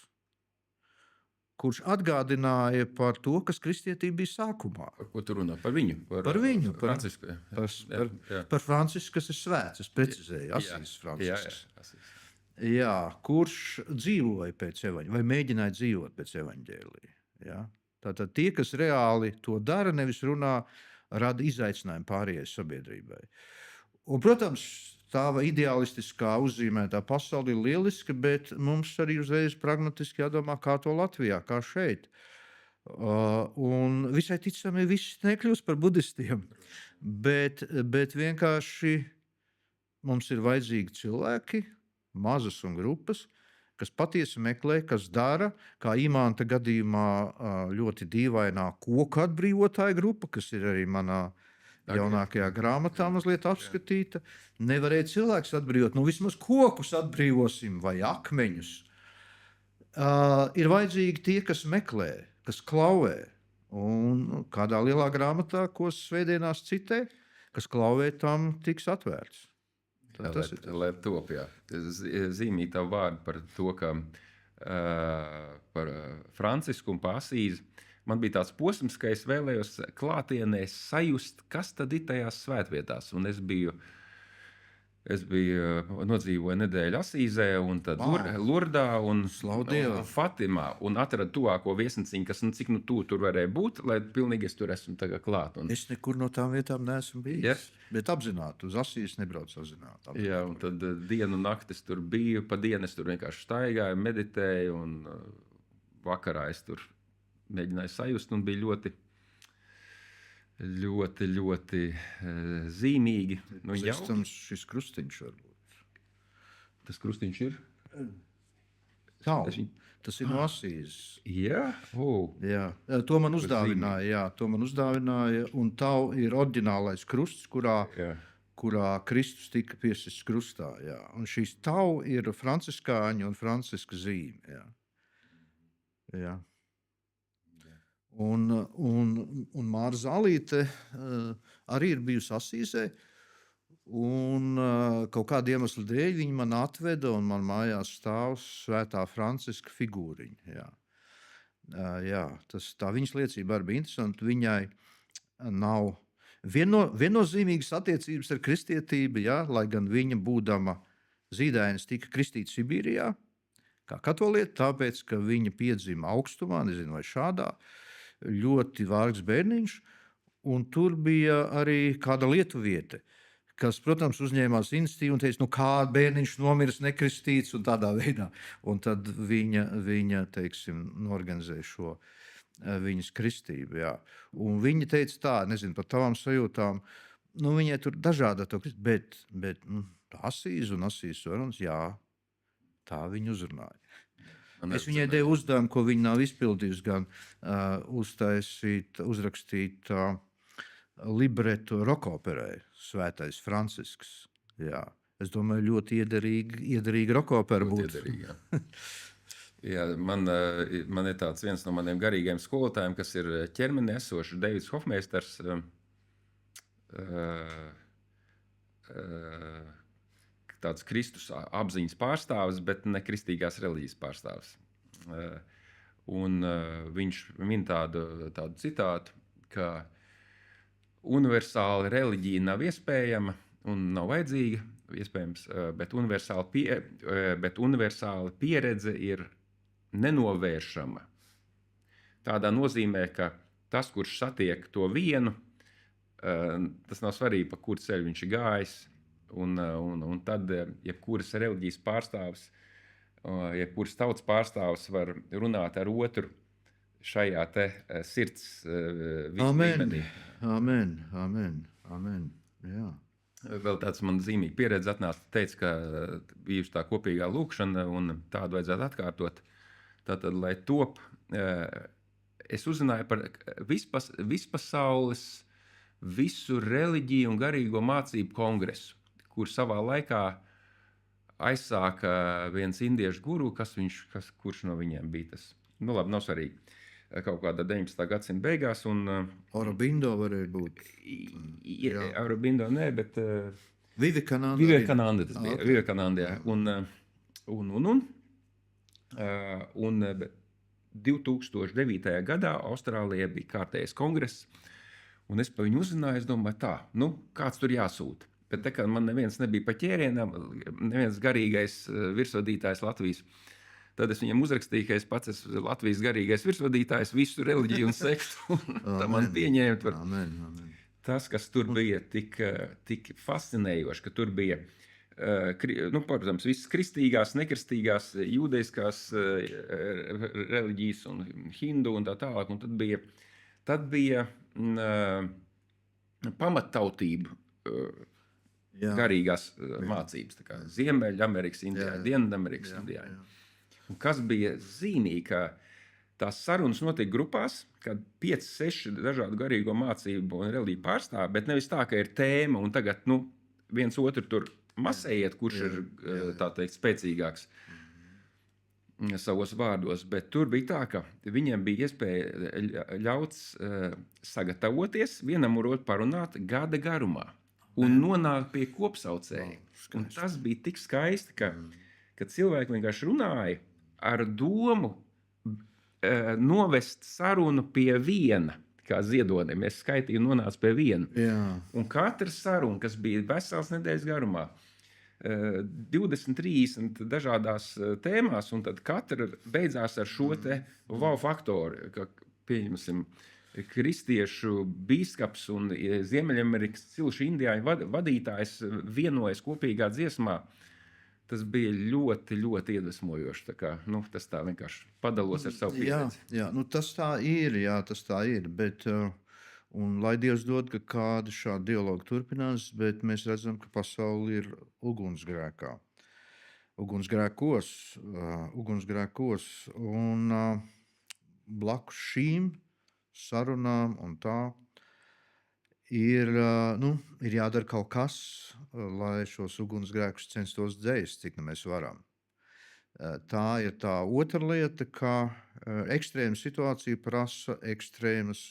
kurš atgādināja par to, kas kristietība bija sākumā. Par ko tu runā? Par viņu? Par viņu. Francisku. Par Francisku, kas ir svēts, es precizēju, Asīzes Francisks. Jā, kurš dzīvoja pēc evaņģēlija, vai mēģināja dzīvot pēc evaņģēlija. Jā. Tātad tie, kas reāli to dara, nevis runā, rada izaicinājumu pārējai sabiedrībai. Un, protams, tāva ideālistiskā uzzīmētā pasaule ir lieliska, bet mums arī uzreiz pragmatiski jādomā, kā to Latvijā, kā šeit. Un visai ticami viss nekļūst par budistiem, bet vienkārši mums ir vajadzīgi cilvēki, mazas un grupas, kas patiesi meklē, kas dara, kā Imanta gadījumā ļoti dīvainā koku atbrīvotāja grupa, kas ir arī manā jaunākajā grāmatā mazliet apskatīta. Nevarēja cilvēks atbrīvot, vismaz kokus atbrīvosim vai akmeņus. Ir vajadzīgi tie, kas meklē, kas klauvē. Un kādā lielā grāmatā, ko svētdienās citē, kas klauvē, tam tiks atvērts. Lai top, jā. Zīmīgi tavu vārdu par to, ka par Francisku un Asīzi. Man bija tāds posms, ka es vēlējos klātienē sajust, kas tad ir tajās svētvietās. Un es biju nodzīvoju nedēļu Asīzē, un tad Lurdā un Fatimā, un atradu tuvāko viesnīciņu, kas cik tur varēja būt, lai pilnīgi es tur esmu tagad klāt. Es nekur no tām vietām neesmu bijis, bet apzināti, uz Asīzes nebraucu apzināti. Jā, un tad dienu un naktis tur biju, pa dienu es tur vienkārši staigāju, meditēju, un vakarā es tur mēģināju sajust, un bija ļoti zīmīgi. Šis krustiņš varbūt. Tas krustiņš ir? Tas ir no Asīzes. Jā? Jā. To man uzdāvināja, un tau ir oriģinālais krusts, kurā Kristus tika piesists krustā. Jā. Un šīs tau ir franciskāņu un franciska zīme. Jā. Un Māra Zālīte arī ir bijusi Asīzē, un kaut kāda iemesla dēļ viņa man atveda, un man mājās stāv Svētā Franciska figūriņa. Jā, tā viņas liecība arī bija interesanta. Viņai nav viennozīmīgas attiecības ar kristietību, lai gan viņa, būdama zīdainis, tika kristīta Sibīrijā, kā katolieta, tāpēc, ka viņa piedzima augstumā, nezinu vai šādā, ļoti vārgs bērniņš, un tur bija arī kāda lietuviete, kas, protams, uzņēmās iniciatīvu un teica, kā bērniņš nomiris nekristīts un tādā veidā. Un tad viņa teiksim, norganizēja šo viņas kristību. Jā. Un viņa teica tā, nezinu par tavām sajūtām, viņai tur dažāda to kristību, bet Asīze un Asīzes varonis, jā, tā viņa uzrunāja. Es viņai devu uzdevumu, ko viņa nav izpildījusi, gan uzrakstīt libretu rokoperē Svētais Francisks. Jā. Es domāju, ļoti iederīga rokopera būtu. Jā, man ir tāds viens no maniem garīgajiem skolotājiem, kas ir ķermenī esošs Deivids Hofmeisters. Tāds Kristus apziņas pārstāvis, bet ne kristīgās reliģijas pārstāvis. Un viņš min tādu citātu, ka universāla reliģija nav iespējama un nav vajadzīga, iespējams, bet universāla pieredze ir nenovēršama. Tādā nozīmē, ka tas, kurš satiek to vienu, tas nav svarīgi, pa kuru ceļu viņš ir gājis. Un tad, jebkuras reliģijas pārstāvis, jebkuras tautas pārstāvis var runāt ar otru šajā te sirds līmenī. Amen. Jā. Vēl tāds man zīmīgi pieredze atnāca, teica, ka bijusi tā kopīgā lūkšana un tādu vajadzētu atkārtot. Tātad, lai top, es uzzināju par vispasaules, visu reliģiju un garīgo mācību kongresu, kur savā laikā aizsāka viens indiešu guru, kurš no viņiem bija tas. Labi, nav svarīgi. Kaut kādā 19. gadsimta beigās. Aurobindo varēja būt. Aurobindo nē, bet Vivekananda tas bija. Okay. Vivekananda, jā. Un 2009. gadā Austrālijā bija kārtējais kongress, un es pa viņu uzzināju, es domāju tā, kāds tur jāsūta. Bet tā kā man neviens nebija pa ķērienam, neviens garīgais virsvadītājs Latvijas, tad es viņam uzrakstīju, ka es pats esmu Latvijas garīgais virsvadītājs, visu reliģiju un sektu. Tā man pieņēma. Amen. Tas, kas tur bija tik fascinējoši, ka tur bija, protams, visas kristīgās, nekristīgās, jūdeiskās reliģijas un hindu un tā tālāk. Un tad bija pamattautību garīgās mācības. Tā kā Ziemeļamerikas Indijā, Dienvidamerikas Indijā. Un kas bija zīmīgi, ka tās sarunas notiek grupās, kad 5-6 dažādu garīgo mācību un reliģiju pārstāv, bet nevis tā, ka ir tēma un tagad viens otru tur masējiet, kurš ir tā teikt spēcīgāks savos vārdos, bet tur bija tā, ka viņiem bija iespēja ļauts sagatavoties, vienam ar otru parunāt gada garumā un nonākt pie kopsaucēja. Un tas bija tik skaisti, ka cilvēki vienkārši runāja ar domu novest sarunu pie viena, kā Ziedonim. Es skaitīju nonācu pie viena. Un katra saruna, kas bija vesels nedēļas garumā, 20-30 dažādās tēmās, un tad katra beidzās ar šo te wow faktoru, ka, pieņemsim, kristiešu bīskaps un Ziemeļamerikas cilšu indiāņu vadītājs vienojas kopīgā dziesmā. Tas bija ļoti, ļoti iedvesmojoši. Tā kā, tas tā vienkārši padalos ar savu pieredzi. Jā, tas tā ir, bet, un lai Dievs dod, ka kāda šāda dialoga turpinās, bet mēs redzam, ka pasauli ir ugunsgrēkā. Ugunsgrēkos, un blakus šīm sarunām un tā, ir jādara kaut kas, lai šos ugunsgrēkus censtos dzēst, cik mēs varam. Tā ir tā otra lieta, ka ekstrēma situācija prasa ekstrēmas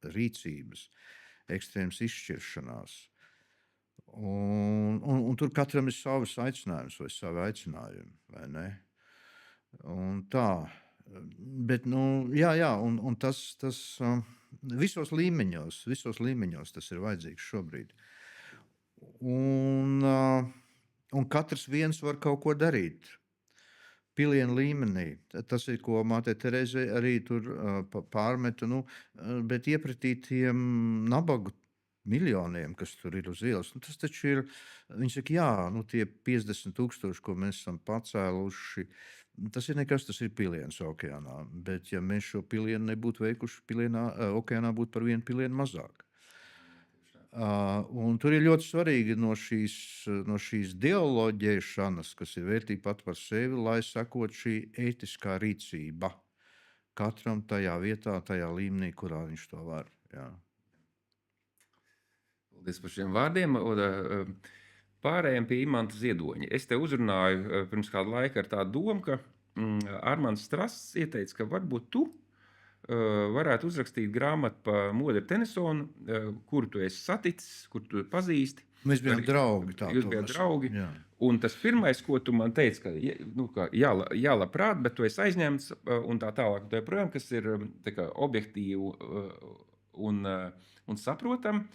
rīcības, ekstrēmas izšķiršanās. Un tur katram ir savs aicinājums vai savi aicinājumi, vai ne? Un tā. Bet, un tas visos līmeņos tas ir vajadzīgs šobrīd. Un katrs viens var kaut ko darīt. Pilienu līmenī. Tas ir, ko mātei Terēzei arī tur pārmeta, bet iepratī tiem nabagu miljoniem, kas tur ir uz ielas. Tas taču ir, viņi saka, tie 50,000, ko mēs esam pacēluši, tas ir nekas, tas ir piliens okeānā. Bet ja mēs šo pilienu nebūtu veikuši, okeānā būtu par vienu pilienu mazāk. Un tur ir ļoti svarīgi no šīs dialoģēšanas, kas ir vērtība pat par sevi, lai sakot šī ētiskā rīcība katram tajā vietā, tajā līmenī, kurā viņš to var. Jā. Paldies par šiem vārdiem. Pārējiem pie Imanta Ziedoņa. Es te uzrunāju pirms kādu laiku ar tādu domu, ka Armands Strasts ieteica, ka varbūt tu varētu uzrakstīt grāmatu par Modri Tenisonu, kuru tu esi saticis, kuru tu pazīsti. Mēs bijām draugi. Jūs bijāt draugi. Jā. Un tas pirmais, ko tu man teici, ka jālabprāt, bet tu esi aizņemts un tā tālāk, kas ir tā kā objektīvu un saprotam.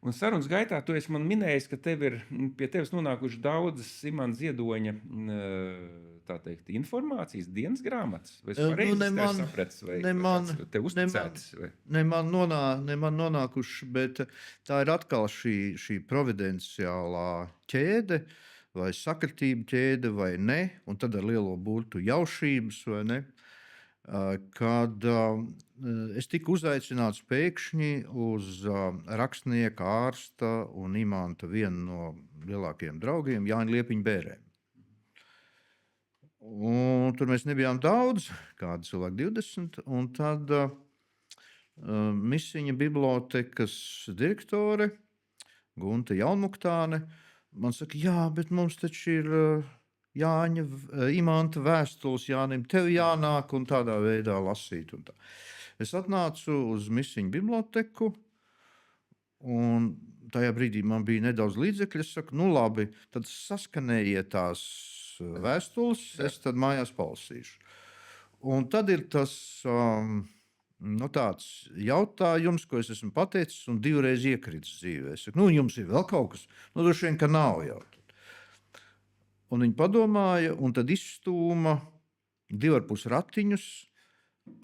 Un sarunas gaitā tu esi man minējis, ka pie tevis nonākuši daudzas Imanta Ziedoņa tā teikt, informācijas dienas grāmatas. Vai es pareizi sapratis, vai tev uzticētas? Ne man nonākuši, bet tā ir atkal šī providenciālā ķēde, vai sakritība ķēde, vai ne, un tad ar lielo burtu jaušības, vai ne. Kad es tiku uzaicināts pēkšņi uz rakstnieka, ārsta un Imanta vienu no lielākajiem draugiem, Jāņa Liepiņa Bērēm. Un tur mēs nebijām daudz, kādi cilvēki 20, un tad Misiņa bibliotekas direktore Gunta Jaunmuktāne man saka, jā, bet mums taču ir Jāņa, Imanta vēstules Jānim, tev jānāk un tādā veidā lasīt. Un tā. Es atnācu uz Misiņu biblioteku, un tajā brīdī man bija nedaudz līdzekļu. Es saku, labi, tad saskanējiet tās vēstules, es tad mājās palasīšu. Un tad ir tas tāds jautājums, ko es esmu pateicis un divreiz iekritis dzīvē. Es saku, jums ir vēl kaut kas? Droši vien, ka nav jautājums. Un viņi padomāja, un tad izstūma 2,5 ratiņus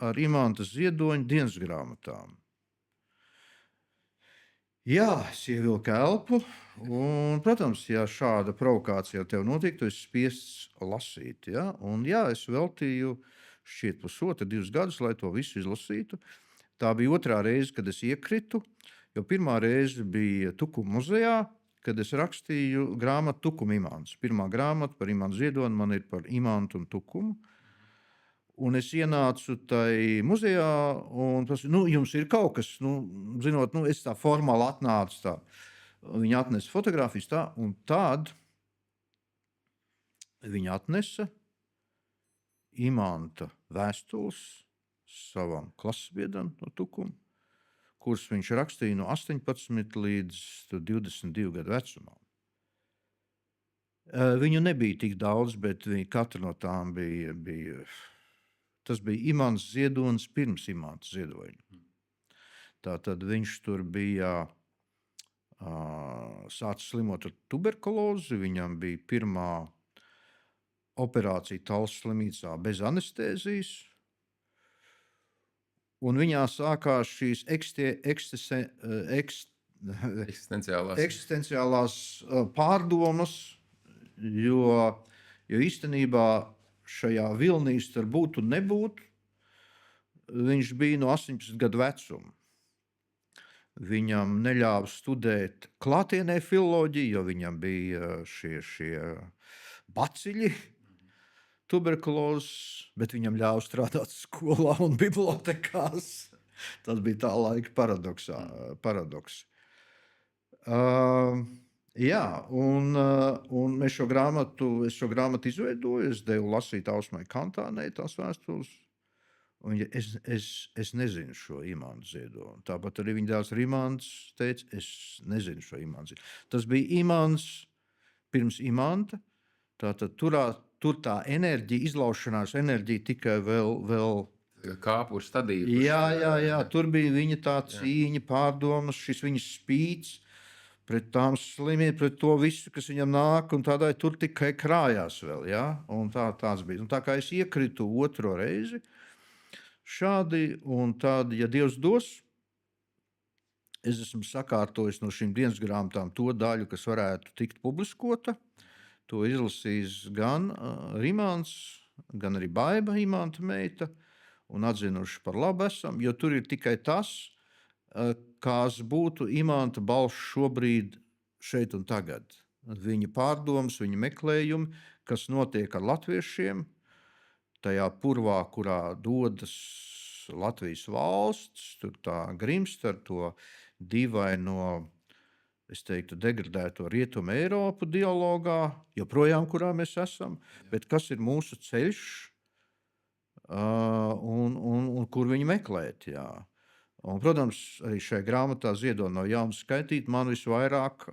ar Imanta Ziedoņa dienas grāmatām. Jā, es ievilku elpu, un, protams, ja šāda provokācija tev notiek, tu esi spiests lasīt. Ja? Un jā, es veltīju šķiet 1,5–2 gadus, lai to visu izlasītu. Tā bija otrā reize, kad es iekritu, jo pirmā reize bija Tukuma muzejā, kad es rakstīju grāmatu Tukuma imants. Pirmā grāmata par imantu Ziedoni man ir par imantu un tukumu. Un es ienācu tai muzejā un prasīju, jums ir kaut kas, zinot, es tā formāli atnācu tā. Viņa atnesa fotogrāfijas tā, un tad viņa atnesa imanta vēstules savam klasbiedram no Tukuma, kurus viņš rakstīja no 18 līdz 22 gadu vecumā. Viņu nebija tik daudz, bet katra no tām bija tas bija imants Ziedonis pirms imanta Ziedoņa. Tātad viņš tur bija sācis slimot ar tuberkulozi, viņam bija pirmā operācija Talsu slimnīcā bez anestēzijas, un viņā sākās šīs eksistenciālās pārdomas, jo īstenībā šajā vilnī starp būt un nebūt viņš bija no 18 gadu vecuma. Viņam neļāva studēt klātienē filoloģiju, jo viņam bija šie baciļi, tuberkulozes, bet viņam ļāva strādāt skolā un bibliotekās. Tas bija tā laika paradoks. Jā, un es šo grāmatu izveidoju, es devu lasīt Ausmai Kantānei tās vēstules. Es nezinu šo imantu Ziedoni. Tāpat arī viņa dēls Rimants teica, es nezinu šo imantu Ziedoni. Tas bija imants pirms imanta, tātad tur tā enerģija, izlaušanās enerģija tikai vēl kāpu stadiju. Jā, tur bija viņa tā cīņa, pārdomas, šis viņas spīts pret tām slimiem, pret to visu, kas viņam nāk, un tādai tur tikai krājās vēl, jā, un tāds bija. Un tā kā es iekritu otro reizi, šādi, un tad, ja Dievs dos, es esmu sakārtojis no šīm dienas grāmatām to daļu, kas varētu tikt publiskota. To izlasīs gan Rimants, gan arī Baiba, imanta meita, un atzinuši par labu esam, jo tur ir tikai tas, kāds būtu imanta balss šobrīd šeit un tagad. Viņa pārdomas, viņa meklējumi, kas notiek ar latviešiem, tajā purvā, kurā dodas Latvijas valsts, tur tā grimst ar to dīvaino, es teiktu, degradēto Rietumu Eiropu dialogā, joprojām, kurā mēs esam, bet kas ir mūsu ceļš un kur viņu meklēt, jā. Un, protams, arī šajā grāmatā Ziedoni no jauna skaitīt, man visvairāk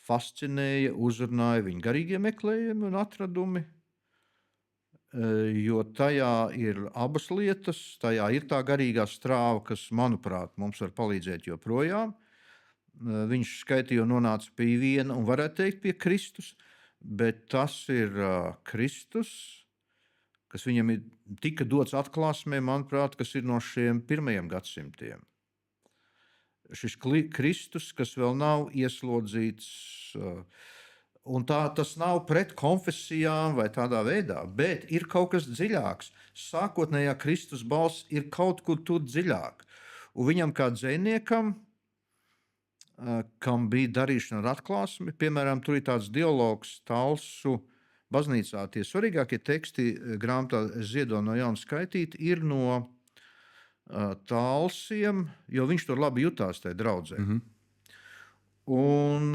fascinēja, uzrunāja viņa garīgie meklējumi un atradumi, jo tajā ir abas lietas, tajā ir tā garīgā strāva, kas, manuprāt, mums var palīdzēt joprojām. Viņš skaitīja nonāca pie viena un varētu teikt pie Kristus, bet tas ir Kristus, kas viņam ir tika dots atklāsmē, manuprāt, kas ir no šiem pirmajiem gadsimtiem. Šis Kristus, kas vēl nav ieslodzīts, un tas nav pret konfesijām vai tādā veidā, bet ir kaut kas dziļāks. Sākotnējā Kristus balss ir kaut kur tur dziļāk. Un viņam kā dzejniekam, kam bija darīšana ar atklāsmi, piemēram, tur ir tāds dialogs Talsu baznīcā. Tie svarīgākie teksti grāmatā Ziedoni no jauna skaitīt ir no Talsiem, jo viņš tur labi jutās tajā draudzē. Un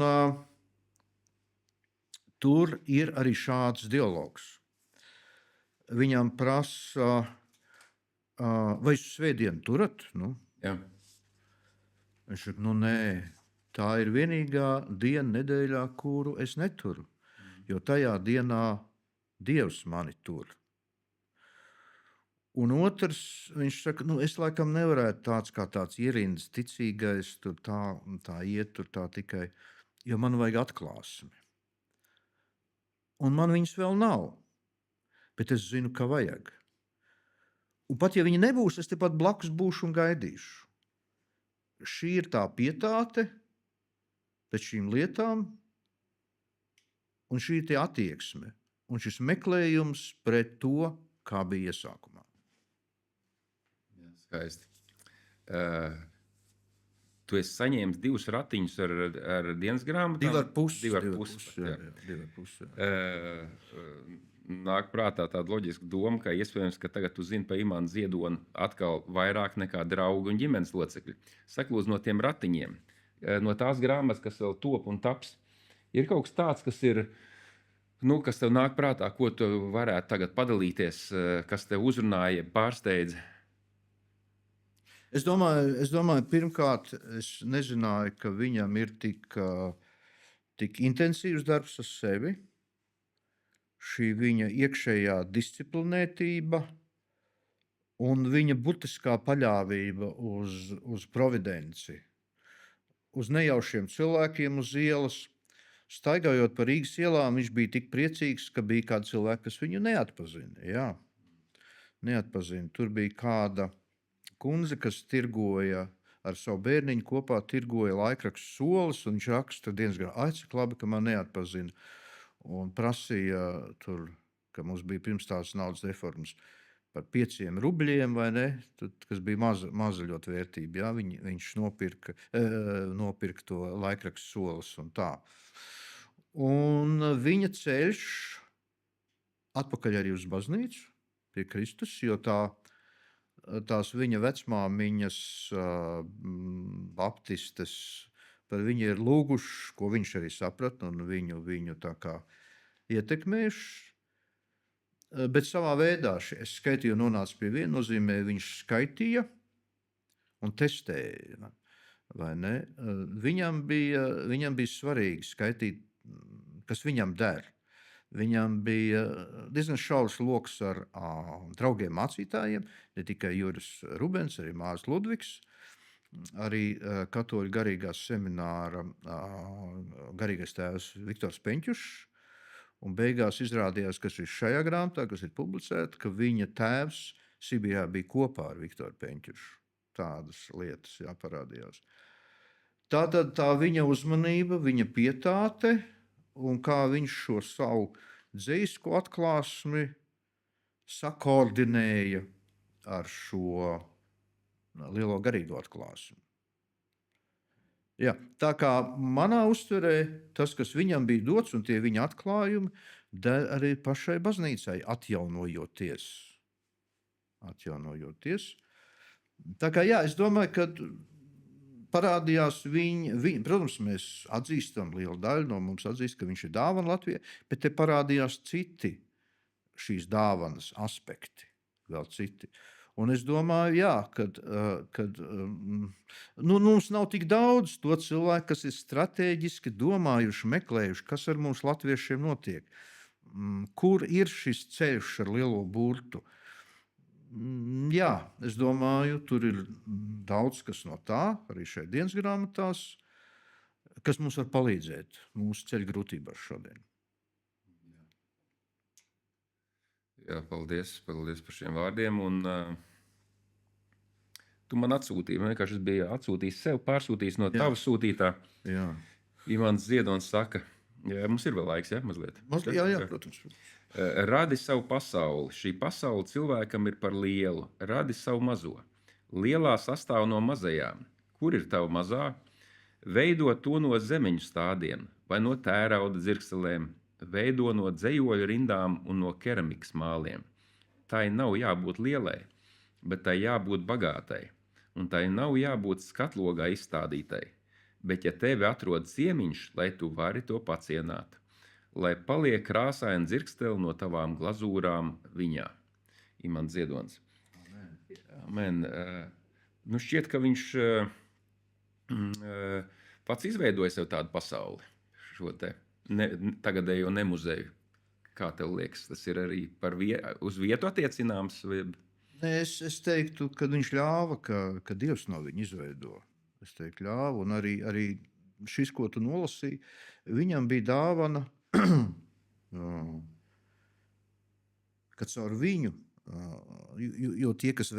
tur ir arī šāds dialogs. Viņam prasa, vai jūs svētdienu turat? Jā. Viņš saka, nē, tā ir vienīgā diena nedēļā, kuru es neturu, jo tajā dienā Dievs mani tur. Un otrs, viņš saka, es laikam nevarētu tāds ierindas ticīgais, tur tā iet, tur tā tikai, jo man vajag atklāsmi. Un man viņas vēl nav, bet es zinu, ka vajag. Un pat ja viņa nebūs, es tepat blakus būšu un gaidīšu. Šī ir tā pietāte pēc šīm lietām, un šī ir tie attieksme, un šis meklējums pret to, kā bija iesākumā. Jā, skaisti. Tu esi saņēmis 2 ratiņus ar dienas grāmatām? 2,5. 2,5. Jā, 2,5. Nāk prātā tāda loģiska doma, ka iespējams, ka tagad tu zini par Imānu Ziedoni atkal vairāk nekā draugi un ģimenes locekļi. Saka, lūdzu, no tiem ratiņiem, no tās grāmatas, kas vēl top un taps, ir kaut kas tāds, kas ir, kas tev nāk prātā, ko tu varētu tagad padalīties, kas tev uzrunāja, pārsteidza? Es domāju, pirmkārt, es nezināju, ka viņam ir tik intensīvs darbs ar sevi, šī viņa iekšējā disciplinētība un viņa burtiskā paļāvība uz providenci, uz nejaušiem cilvēkiem uz ielas. Staigājot pa Rīgas ielām, viņš bija tik priecīgs, ka bija kādi cilvēki, kas viņu neatpazina. Jā, neatpazina. Tur bija kāda kundze, kas tirgoja ar savu bērniņu kopā, tirgoja laikrakstu Solis, un viņš raksta dienas grāmatā, cik labi, ka man neatpazina. Un prasīja tur, ka mums bija pirms tās naudas reformas par 5 rubļiem, vai ne, kas bija maza ļoti vērtība. Jā, viņš nopirka to laikrakstu Solis un tā. Un viņa ceļš atpakaļ arī uz baznīcu pie Kristus, jo tās viņa vecmāmiņas baptistes par viņu ir lūguši, ko viņš arī saprata, un viņu tā kā ietekmējuši. Bet savā veidā es skaitīju un nonācu pie viena nozīmē, viņš skaitīja un testēja, vai ne? Viņam bija svarīgi skaitīt, kas viņam der. Viņam bija diezgan šaurs loks ar draugiem mācītājiem, ne tikai Juris Rubens, arī Mārs Ludvigs, arī katoļu garīgās semināra garīgais tēvs Viktors Peņķušs. Un beigās izrādījās, kas ir šajā grāmatā, kas ir publicēta, ka viņa tēvs Sibīrijā bija kopā ar Viktoru Peņķušu. Tādas lietas parādījās. Tātad tā viņa uzmanība, viņa pietāte, un kā viņš šo savu dzejisku atklāsmi sakoordinēja ar šo lielo garīgo atklāsmi. Jā, tā kā manā uztverē tas, kas viņam bija dots, un tie viņa atklājumi, der arī pašai baznīcai atjaunojoties. Tā kā jā, es domāju, ka parādījās protams, mēs atzīstam, liela daļa no mums atzīst, ka viņš ir dāvana Latvijai, bet te parādījās citi šīs dāvanas aspekti, vēl citi. Un es domāju, jā, kad mums nav tik daudz to cilvēku, kas ir strateģiski domājuši, meklējuši, kas ar mums latviešiem notiek. Kur ir šis ceļš ar lielo burtu? Jā, es domāju, tur ir daudz kas no tā, arī šeit dienas grāmatās, kas mums var palīdzēt mūsu ceļa grūtībās šodien. Jā, paldies par šiem vārdiem. Un, tu man atsūtīji, man vienkārši bija atsūtījis sev, pārsūtījis no tava sūtītā. Jā. Imants Ziedonis saka, jā, mums ir vēl laiks, ja, mazliet? Jā, protams. Radi savu pasauli. Šī pasaule cilvēkam ir par lielu. Radi savu mazo. Lielā sastāv no mazajām. Kur ir tava mazā? Veido to no zemeņu stādiem vai no tērauda dzirkselēm. Veido no dzejoļu rindām un no keramikas māliem. Tai nav jābūt lielai, bet tai jābūt bagātai. Un tai nav jābūt skatlogā izstādītai. Bet ja tevi atrod ciemiņš, lai tu vari to pacienāt. Lai paliek krāsaini dzirksteli no tavām glazūrām viņā. Imants Ziedonis. Amen. Nu šķiet, ka viņš pats izveidoja sev tādu pasauli, šo te tagadējo nemuzeju. Kā tev liekas, tas ir arī uz vietu attiecināms? Es teiktu, ka viņš ļāva, ka Dievs no viņa izveido. Es teiktu ļāva, un arī šis, ko tu nolasīji, viņam bija dāvana, kad caur viņu, jo tie, kas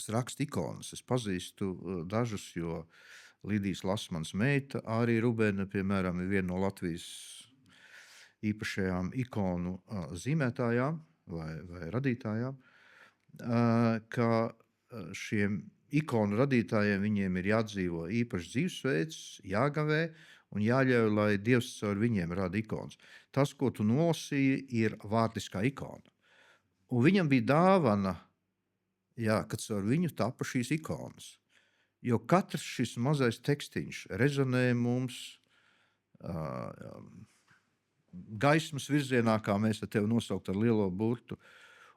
raksta ikonas, es pazīstu dažus, jo Lidijas Lasmans meita, arī Rubena, piemēram, ir viena no Latvijas īpašajām ikonu zīmētājām vai radītājām, ka šiem ikonu radītājiem viņiem ir jādzīvo īpašs dzīvesveids, jāgavē un jāļauj, lai Dievs caur viņiem rada ikonas. Tas, ko tu nolasīji, ir vārdiskā ikona. Un viņam bija dāvana, ka caur viņu tapa šīs ikonas. Jo katrs šis mazais tekstiņš rezonē mums gaismas virzienā, kā mēs ar tevi nosaukt ar lielo burtu,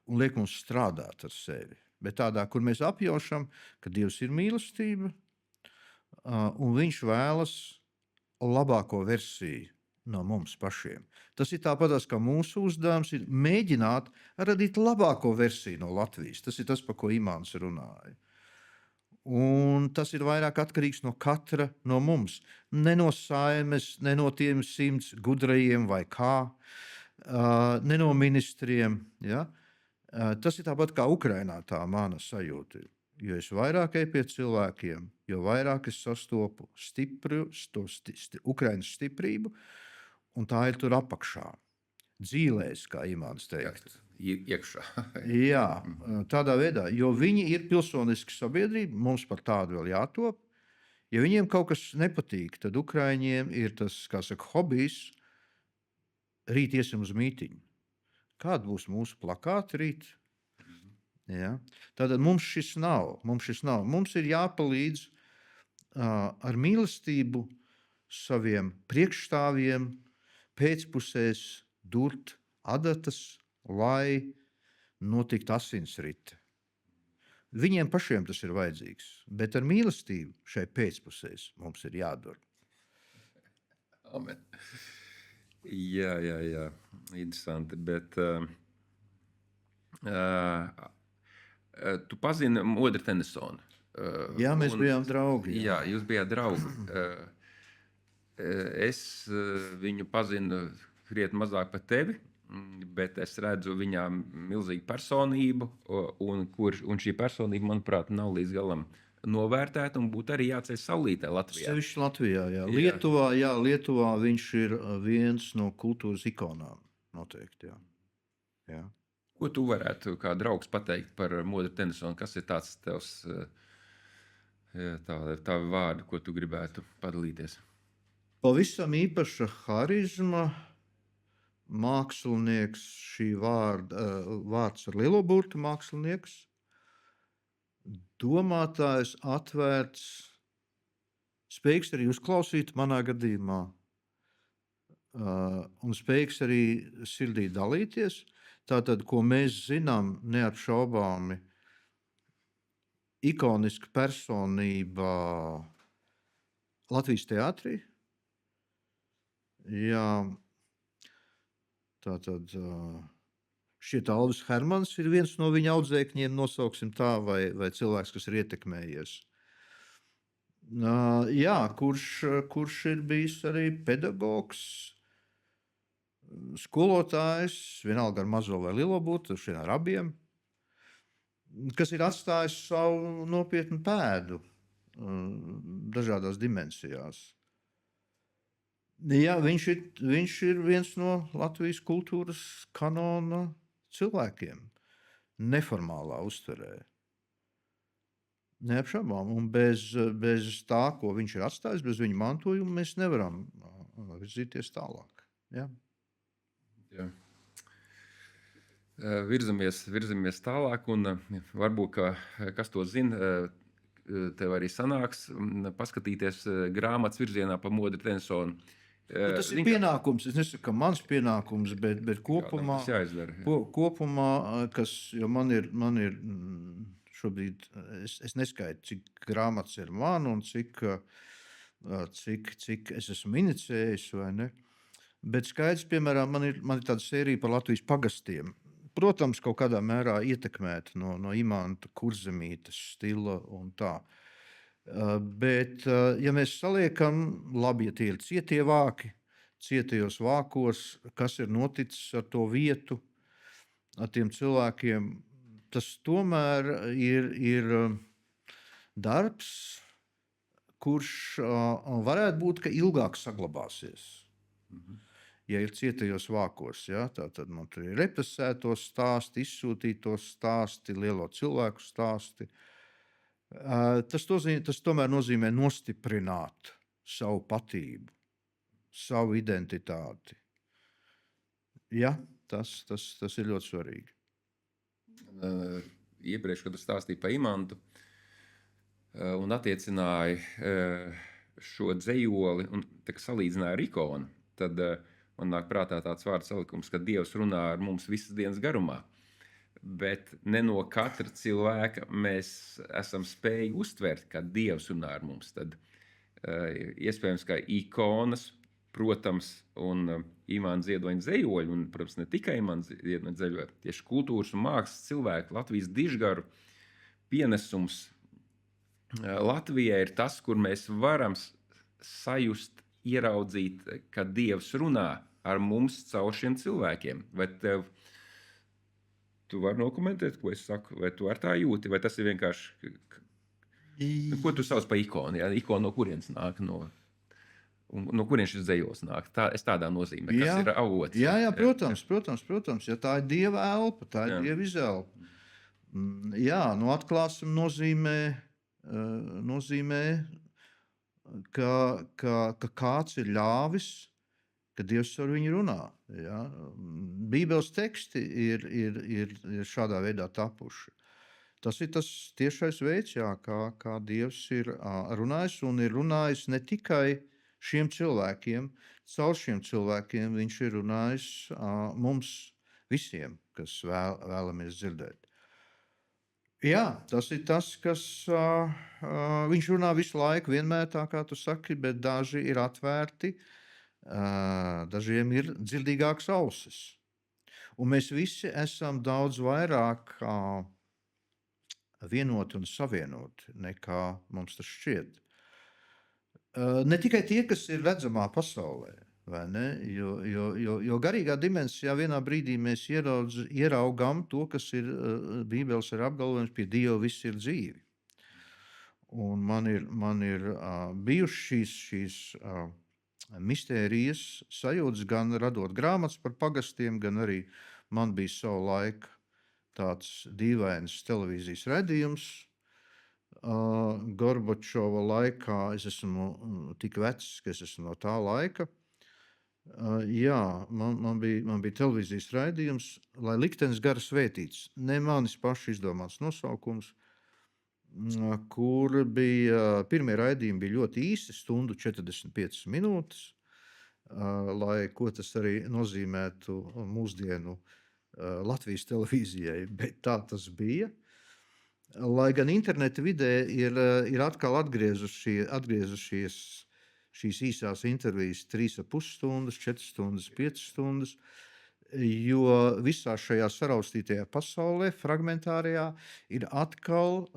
un liek mums strādāt ar sevi. Bet tādā, kur mēs apjaušam, ka Dievs ir mīlestība, un viņš vēlas labāko versiju no mums pašiem. Tas ir tāpatās, kā mūsu uzdevums ir mēģināt radīt labāko versiju no Latvijas. Tas ir tas, par ko Imants runāja. Un tas ir vairāk atkarīgs no katra no mums. Ne no Saeimes, ne no tiem 100 gudrajiem vai kā, ne no ministriem. Ja? Tas ir tāpat kā Ukrainā tā mana sajūta. Jo es vairāk eju pie cilvēkiem, jo vairāk es sastopu Ukrainas stiprību, un tā ir tur apakšā. Dzīlēs, kā Imants teikt. Iekšā. Jā, tādā veidā, jo viņi ir pilsoniska sabiedrība, mums par tādu vēl jātop. Ja viņiem kaut kas nepatīk, tad Ukraiņiem ir tas, kā saka, hobijs, rīt iesim uz mītiņu. Kāda būs mūsu plakāti rīt? Ja? Tātad mums šis nav. Mums ir jāpalīdz ar mīlestību saviem priekšstāvjiem pēcpusēs durt adatas, lai notiktu asinsrite. Viņiem pašiem tas ir vajadzīgs, bet ar mīlestību šai pēcpusēs mums ir jādara. Amen. Jā. Interesanti, bet tu pazini Modri Tenisonu. Jā, mēs bijām draugi. Jā, jūs bijāt draugi. Es viņu pazinu krietni mazāk par tevi, bet es redzu viņā milzīgu personību, un šī personība, manuprāt, nav līdz galam novērtēta un būtu arī jāceļ saulītē Latvijā. Sevišķi Latvijā, jā. Lietuvā viņš ir viens no kultūras ikonām, noteikti, jā. Ko tu varētu kā draugs pateikt par Modri Tenisonu? Kas ir tāds tevs tavi vārdi, ko tu gribētu padalīties? Pavisam īpaša harizma, mākslinieks, šī vārds ar lielo burtu mākslinieks, domātājs, atvērts, spējīgs arī uzklausīt manā gadījumā, un spējīgs arī sirdī dalīties. Tātad, ko mēs zinām neapšaubāmi, ikoniska personība Latvijas teātrī. Jā, tātad šķiet Alvis Hermans ir viens no viņa audzēkņiem, nosauksim tā, vai cilvēks, kas ir ietekmējies. Jā, kurš ir bijis arī pedagogs, skolotājs, vienalga ar mazo vai lielo burtu, šiem ar abiem, kas ir atstājis savu nopietnu pēdu dažādās dimensijās. Jā, viņš ir viens no Latvijas kultūras kanona cilvēkiem, neformālā uztverē. Neapšaubām, un bez tā, ko viņš ir atstājis, bez viņa mantojuma, mēs nevaram virzīties tālāk. Jā. Jā. Virzamies tālāk, un varbūt, kas to zina, tev arī sanāks paskatīties grāmatas virzienā pa Modri Tenisonu. Tas ir pienākums, es nesaku, ka mans pienākums, bet kopumā, jo man ir šobrīd, es neskaitu, cik grāmatas ir man un cik es esmu inicējis vai ne. Bet skaidrs, piemēram, man ir tāda sērija par Latvijas pagastiem. Protams, kaut kādā mērā ietekmēta no Imanta Kurzemītes stila un tā. Bet, ja mēs saliekam, labi, ja tie ir cietie vāki, cietajos vākos, kas ir noticis ar to vietu, ar tiem cilvēkiem, tas tomēr ir darbs, kurš varētu būt, ka ilgāk saglabāsies. Ja ir cietajos vākos, ja, tad man tur ir represētos stāsti, izsūtītos stāsti, lielo cilvēku stāsti. Tas tomēr nozīmē nostiprināt savu patību, savu identitāti. Ja, tas ir ļoti svarīgi. Iepriekš, kad tu stāstīji par imantu un attiecināji šo dzejoli un salīdzināji ar ikonu, tad man nāk prātā tāds vārds salikums, ka Dievs runā ar mums visas dienas garumā. Bet ne no katra cilvēka mēs esam spējīgi uztvert, ka Dievs runā ar mums. Tad iespējams, ka ikonas, protams, un Imants Ziedoņa zejoļi, un, protams, ne tikai Imants Ziedoņa zejoļi, tieši kultūras un mākslas cilvēku, Latvijas dižgaru pienesums Latvijai ir tas, kur mēs varam sajust, ieraudzīt, ka Dievs runā ar mums caur šiem cilvēkiem. Vai tu vari nokomentēt, ko es saku? Vai tu ar tā jūti? Vai tas ir vienkārši... Ko tu sauc par ikonu? Ja? Ikona no kurienes nāk? No kurienes šis dzejos nāk? Es tādā nozīmē, kas ir avots. Jā, protams. Ja tā ir Dieva elpa, tā ir Dieva izelpa. Jā, atklāsim nozīmē, ka kāds ir ļāvis, ka Dievs ar viņu runā. Ja? Bībeles teksti ir šādā veidā tapuši. Tas ir tas tiešais veids, kā Dievs ir runājis, un ir runājis ne tikai šiem cilvēkiem, caur šiem cilvēkiem viņš ir runājis mums visiem, kas vēlamies dzirdēt. Jā, tas ir tas, kas viņš runā visu laiku, vienmēr tā kā tu saki, bet daži ir atvērti, dažiem ir dzirdīgākas ausis. Un mēs visi esam daudz vairāk vienoti un savienoti, nekā mums tas šķiet. Ne tikai tie, kas ir redzamā pasaulē, vai ne? Jo garīgā dimensijā vienā brīdī mēs ieraugam to, kas ir Bībeles ir apgalvojums, pie Dieva viss ir dzīvi. Un man ir bijušas šīs mistērijas sajūtas, gan radot grāmatas par pagastiem, gan arī man bija savu laiku tāds dīvains televīzijas redzījums. Gorbačova laikā, es esmu tik vecs, ka es esmu no tā laika. Jā, man bija televīzijas raidījums, lai liktenis gara svētīts. Ne manis paši izdomāts nosaukums, kur bija pirmie raidījumi bija ļoti īsi, 1:45 minūtes, lai ko tas arī nozīmētu mūsdienu Latvijas televīzijai, bet tā tas bija. Lai gan interneta vidē ir atkal atgriezušies šīs īsās intervijas 3,5 stundas, 4 stundas, 5 stundas, jo visā šajā saraustītajā pasaulē, fragmentārajā, ir atkal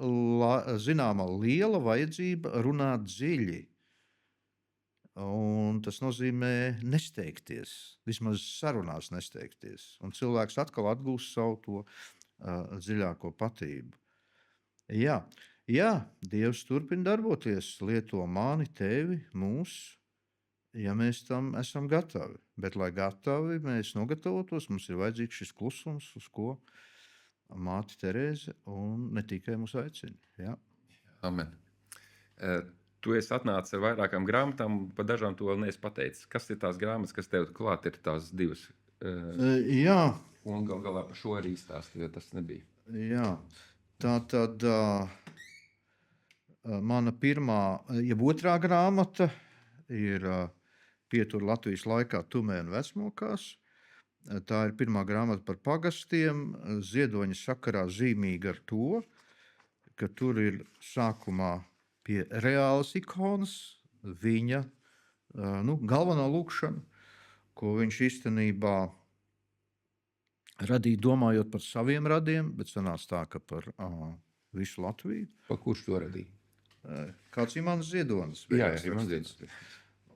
zināma liela vajadzība runāt dziļi. Un tas nozīmē nesteigties, vismaz sarunās nesteigties. Un cilvēks atkal atgūst savu to dziļāko patību. Jā, Dievs turpina darboties, lieto mani, tevi, mūs, ja mēs tam esam gatavi. Bet, lai gatavi mēs nogatavotos, mums ir vajadzīgs šis klusums, uz ko māte Terēze un ne tikai mūs aicina. Jā. Amen. Tu esi atnācis ar vairākām grāmatām, par dažām tu vēl neesi pateicis. Kas ir tās grāmatas, kas tev klāt ir tās divas? Jā. Un galā par šo arī stāstu, jo tas nebija. Jā. Tā tad mana pirmā, jeb otrā grāmata ir Pietur Latvijas laikā tumē un vecmokās. Tā ir pirmā grāmata par pagastiem. Ziedoņa sakarā zīmīga ar to, ka tur ir sākumā pie reālas ikonas viņa galvenā lūkšana, ko viņš īstenībā radīja domājot par saviem radiem, bet sanāca tā, ka par visu Latviju. Pa kurš to radīja? Kāds Imants Ziedonis. Jā, Imants Ziedonis.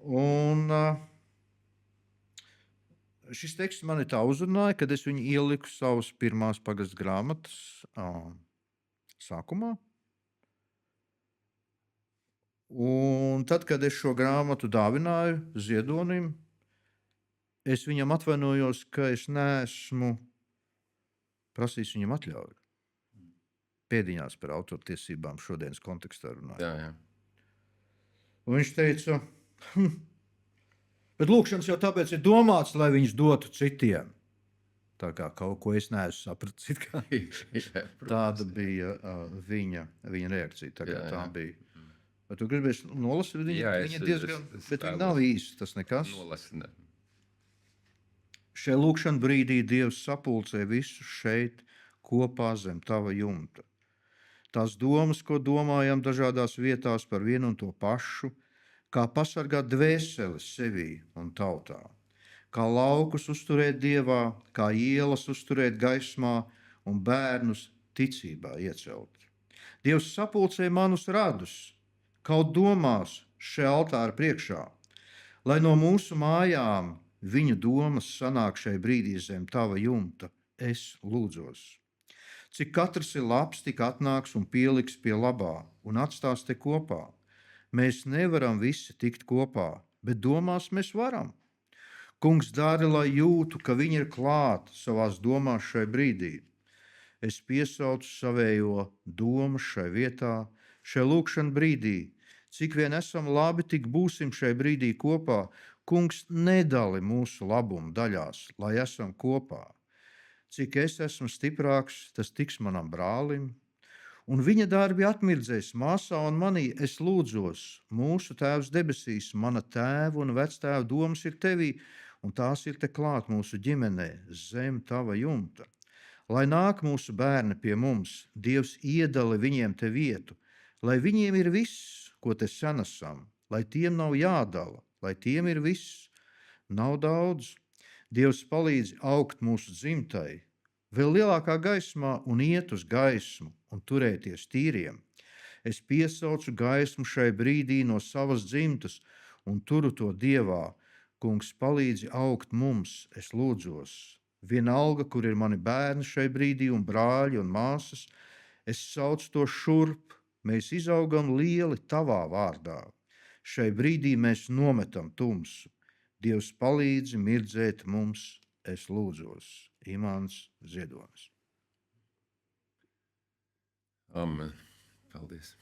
Un šis teksts mani tā uzrunāja, kad es viņu ieliku savas pirmās pagastu grāmatas sākumā. Un tad, kad es šo grāmatu dāvināju Ziedonim, es viņam atvainojos, ka es neesmu prasījis viņam atļauju. pēdiņās par autortiesībām šodienas kontekstā runājot. Jā. Un viņš teica, bet lūkšanas jau tāpēc ir domāts, lai viņas dotu citiem. Tā kā kaut ko es neesmu sapratis. Tāda bija viņa reakcija. Tā bija. Vai tu gribēsi nolasīt? Viņa diezgan, bet viņa nav īsta, tas nekas. Nolasīt. Šajā lūkšanā brīdī Dievs sapulcē visus šeit kopā zem tava jumta. Tās domas, ko domājam dažādās vietās par vienu un to pašu, kā pasargāt dvēseles sevī un tautā, kā laukus uzturēt Dievā, kā ielas uzturēt gaismā un bērnus ticībā iecelt. Dievs sapulcē manus radus, kaut domās šajā altāra priekšā, lai no mūsu mājām viņa domas sanāk šai brīdī zem tava jumta, es lūdzos. Cik katrs ir labs, tik atnāks un pieliks pie labā un atstās te kopā. Mēs nevaram visi tikt kopā, bet domās mēs varam. Kungs dari, lai jūtu, ka viņi ir klāt savās domās šai brīdī. Es piesaucu savējo domu šai vietā, šai lūkšanas brīdī. Cik vien esam labi, tik būsim šai brīdī kopā. Kungs nedali mūsu labumu daļās, lai esam kopā. Cik es esmu stiprāks, tas tiks manam brālim. Un viņa darbi atmirdzēs māsā un manī, es lūdzos. Mūsu Tēvs debesīs, mana tēva un vectēva domas ir tevī, un tās ir te klāt mūsu ģimenē, zem tava jumta. Lai nāk mūsu bērni pie mums, Dievs iedala viņiem te vietu, lai viņiem ir viss, ko te sanesam, lai tiem nav jādala, lai tiem ir viss, nav daudz. Dievs palīdz augt mūsu dzimtai, vēl lielākā gaismā un iet uz gaismu un turēties tīriem. Es piesaucu gaismu šai brīdī no savas dzimtas un turu to Dievā. Kungs palīdzi augt mums, es lūdzos. Vienalga, kur ir mani bērni šai brīdī un brāļi un māsas, es saucu to šurp, mēs izaugam lieli tavā vārdā. Šai brīdī mēs nometam tumsu. Dievs palīdzi mirdzēt mums, es lūdzos. Imants Ziedonis. Amen. Paldies.